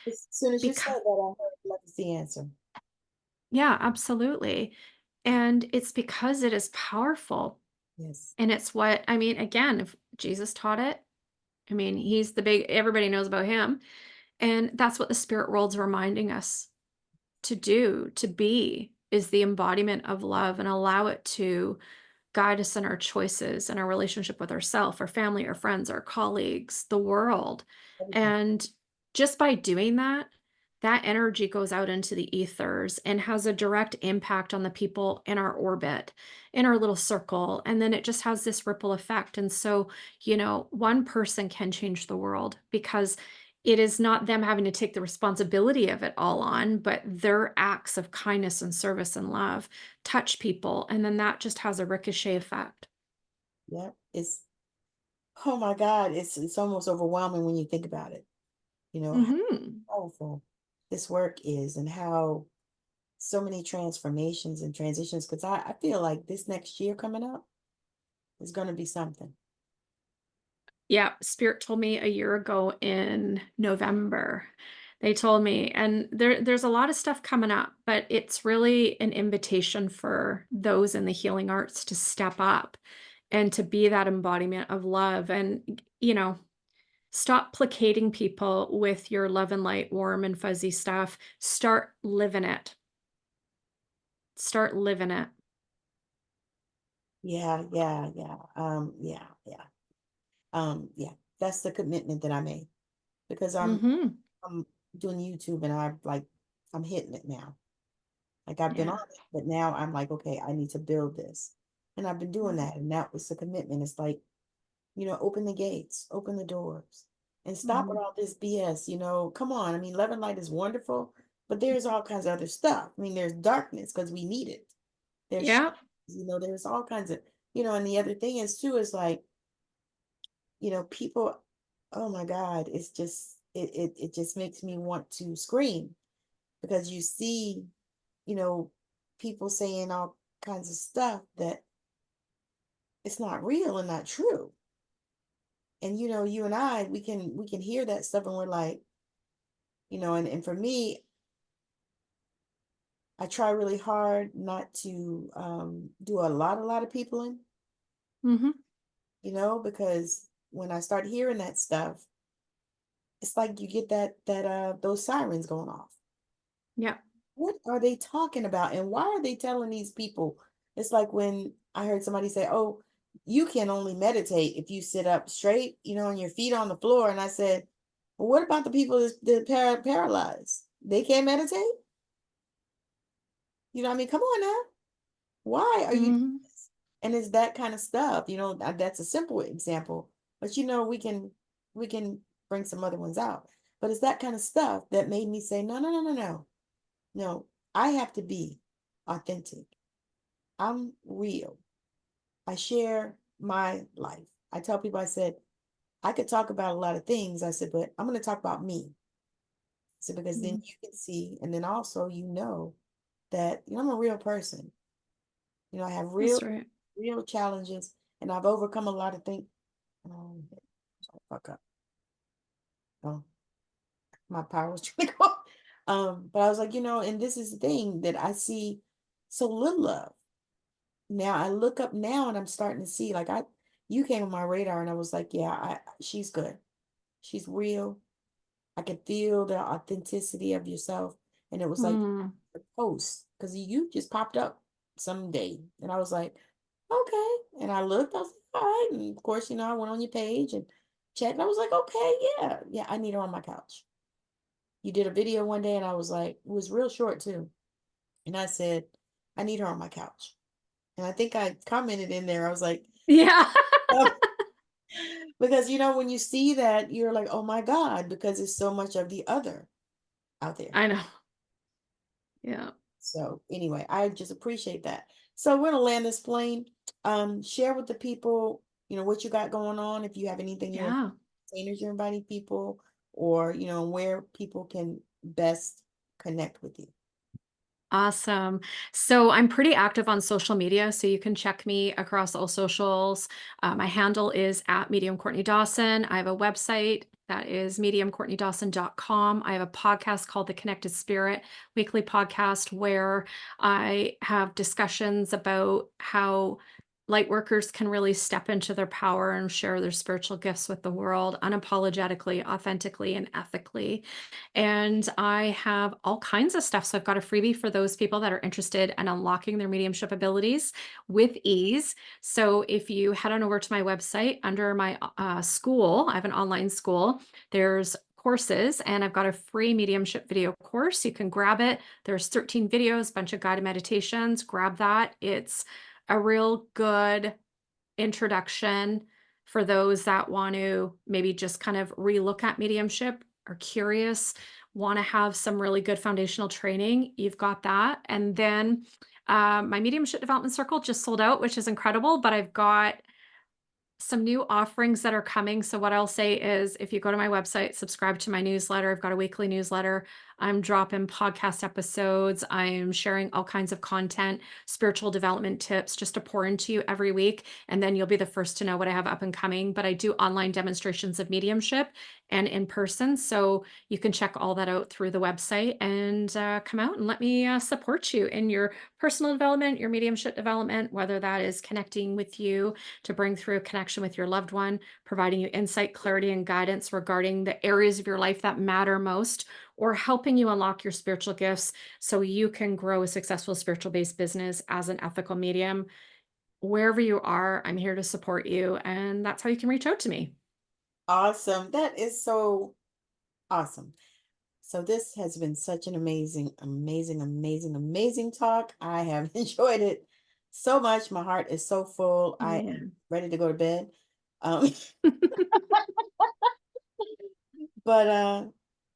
As soon as you said Because that, I heard love is the answer. yeah, absolutely. And it's because it is powerful. Yes. And it's what I mean, again, if Jesus taught it, I mean, he's the big everybody knows about him, and that's what the spirit world's reminding us to do, to be, is the embodiment of love and allow it to guide us in our choices and our relationship with ourself, our family, our friends, our colleagues, the world. Everything. And just by doing that, that energy goes out into the ethers and has a direct impact on the people in our orbit, in our little circle. And then it just has this ripple effect. And so, one person can change the world because it is not them having to take the responsibility of it all on, but their acts of kindness and service and love touch people, and then that just has a ricochet effect. Yeah. It's, oh my God, it's almost overwhelming when you think about it. How Mhm. powerful this work is and how so many transformations and transitions. Because I feel like this next year coming up is going to be something. Yeah, Spirit told me a year ago in November. They told me, and there's a lot of stuff coming up, but it's really an invitation for those in the healing arts to step up and to be that embodiment of love and, stop placating people with your love and light, warm and fuzzy stuff. Start living it. Start living it. Yeah, yeah, yeah. Yeah, yeah. Yeah. That's the commitment that I made because Mhm. I'm doing YouTube and I'm hitting it now. Like I've been Yeah. on it, but now I'm like, okay, I need to build this. And I've been doing Mhm. that. And that was the commitment. It's like, open the gates, open the doors, and stop with Mhm. all this BS. Come on. I mean, love and light is wonderful, but there's all kinds of other stuff. I mean, there's darkness because we need it. There's Yeah. there's all kinds of, and the other thing is too, is like, people, oh my God, it's just it just makes me want to scream because you see, you know, people saying all kinds of stuff that it's not real and not true. And you and I, we can hear that stuff and we're like, and for me, I try really hard not to do a lot of people in, Mhm. because when I start hearing that stuff, it's like you get that those sirens going off. Yeah. What are they talking about? And why are they telling these people? It's like when I heard somebody say, "Oh, you can only meditate if you sit up straight, and your feet on the floor." And I said, "Well, what about the people that paralyzed? They can't meditate. You know what I mean? Come on now. Why are you doing Mhm. this? And it's that kind of stuff. That's a simple example, but we can bring some other ones out. But it's that kind of stuff that made me say, no, no, no, no, no. No, I have to be authentic. I'm real. I share my life. I tell people, I said, I could talk about a lot of things. I said, but I'm going to talk about me. So because then Mhm. you can see, and then also that I'm a real person. I have That's right. real challenges, and I've overcome a lot of things. Sorry, fuck up. Oh, my power was trying to go. But I was like, and this is the thing that I see so little of. Now I look up now and I'm starting to see, like, you came on my radar and I was like, yeah, she's good. She's real. I could feel the authenticity of yourself. And it was like Mm. a post because you just popped up someday. And I was like, okay. And I looked, I was like, all right. And of course, I went on your page and checked. And I was like, okay, yeah, yeah, I need her on my couch. You did a video one day and I was like, it was real short too. And I said, I need her on my couch. And I think I commented in there, I was like, Yeah. because when you see that, you're like, oh my God, because there's so much of the other out there. I know. Yeah. So anyway, I just appreciate that. So we're gonna land this plane. Share with the people, what you got going on. If you have anything Yeah. containers you're inviting people, or where people can best connect with you. Awesome. So I'm pretty active on social media, so you can check me across all socials. My handle is at Medium Courtney Dawson. I have a website that is mediumcourtneydawson.com. I have a podcast called The Connected Spirit, weekly podcast where I have discussions about how light workers can really step into their power and share their spiritual gifts with the world unapologetically, authentically, and ethically. And I have all kinds of stuff. So I've got a freebie for those people that are interested in unlocking their mediumship abilities with ease. So if you head on over to my website under my school, I have an online school, there's courses and I've got a free mediumship video course. You can grab it. There's 13 videos, bunch of guided meditations. Grab that. It's a real good introduction for those that want to maybe just kind of relook at mediumship, are curious, want to have some really good foundational training. You've got that. And then my mediumship development circle just sold out, which is incredible, but I've got some new offerings that are coming. So what I'll say is if you go to my website, subscribe to my newsletter, I've got a weekly newsletter. I'm dropping podcast episodes. I'm sharing all kinds of content, spiritual development tips just to pour into you every week. And then you'll be the first to know what I have up and coming. But I do online demonstrations of mediumship and in person. So you can check all that out through the website and come out and let me support you in your personal development, your mediumship development, whether that is connecting with you to bring through a connection with your loved one, providing you insight, clarity, and guidance regarding the areas of your life that matter most, or helping you unlock your spiritual gifts so you can grow a successful spiritual based business as an ethical medium. Wherever you are, I'm here to support you. And that's how you can reach out to me. Awesome. That is so awesome. So this has been such an amazing, amazing, amazing, amazing talk. I have enjoyed it so much. My heart is so full. I am Yeah. ready to go to bed. Um, but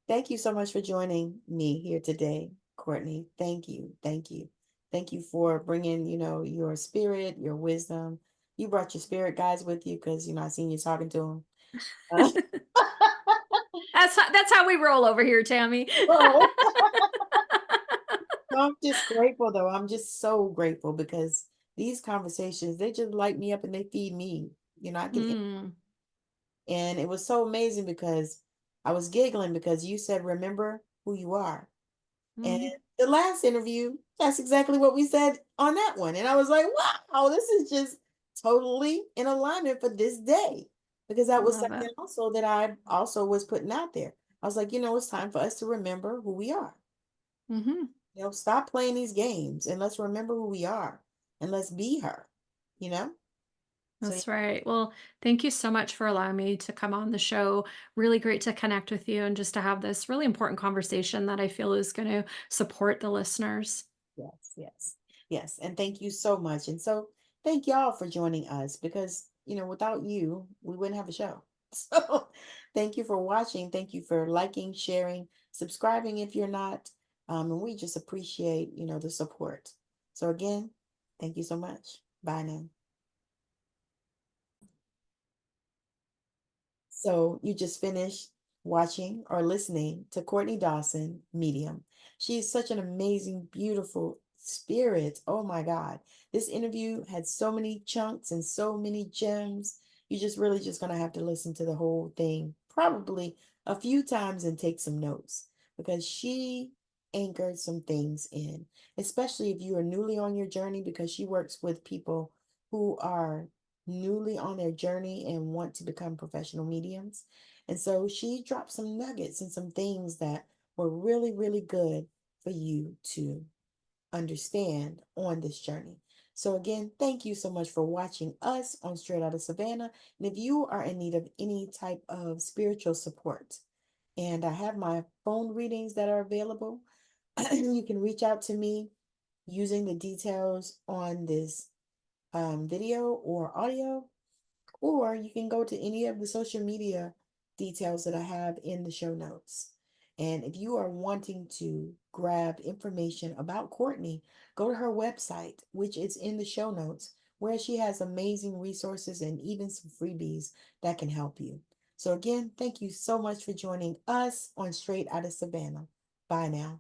thank you so much for joining me here today, Courtney. Thank you. Thank you. Thank you for bringing, your spirit, your wisdom. You brought your spirit guides with you because, I seen you talking to them. That's how we roll over here, Tammy. Oh. So I'm just grateful though. I'm just so grateful because these conversations, they just light me up and they feed me. I can, Mm, and it was so amazing because I was giggling because you said, remember who you are. And mhm. the last interview, that's exactly what we said on that one. And I was like, wow, this is just totally in alignment for this day. Because that I was love it. something also that I also was putting out there. I was like, it's time for us to remember who we are. Hmm. Stop playing these games and let's remember who we are and let's be her, you know? So yeah, That's right. Well, thank you so much for allowing me to come on the show. Really great to connect with you and just to have this really important conversation that I feel is going to support the listeners. yes, yes, yes. And thank you so much. And so thank y'all for joining us because, without you, we wouldn't have a show. So thank you for watching. Thank you for liking, sharing, subscribing if you're not. And we just appreciate, the support. So again, thank you so much. Bye now. So you just finished watching or listening to Courtney Dawson, Medium. She is such an amazing, beautiful spirit. Oh my God. This interview had so many chunks and so many gems. You just really just gonna have to listen to the whole thing, probably a few times and take some notes because she anchored some things in, especially if you are newly on your journey, because she works with people who are newly on their journey and want to become professional mediums. And so she dropped some nuggets and some things that were really, really good for you to understand on this journey. So, again, thank you so much for watching us on Straight Out of Savannah. And if you are in need of any type of spiritual support, and I have my phone readings that are available, you can reach out to me using the details on this video or audio, or you can go to any of the social media details that I have in the show notes. And if you are wanting to grab information about Courtney, go to her website, which is in the show notes, where she has amazing resources and even some freebies that can help you. So, again, thank you so much for joining us on Straight Out of Savannah. Bye now.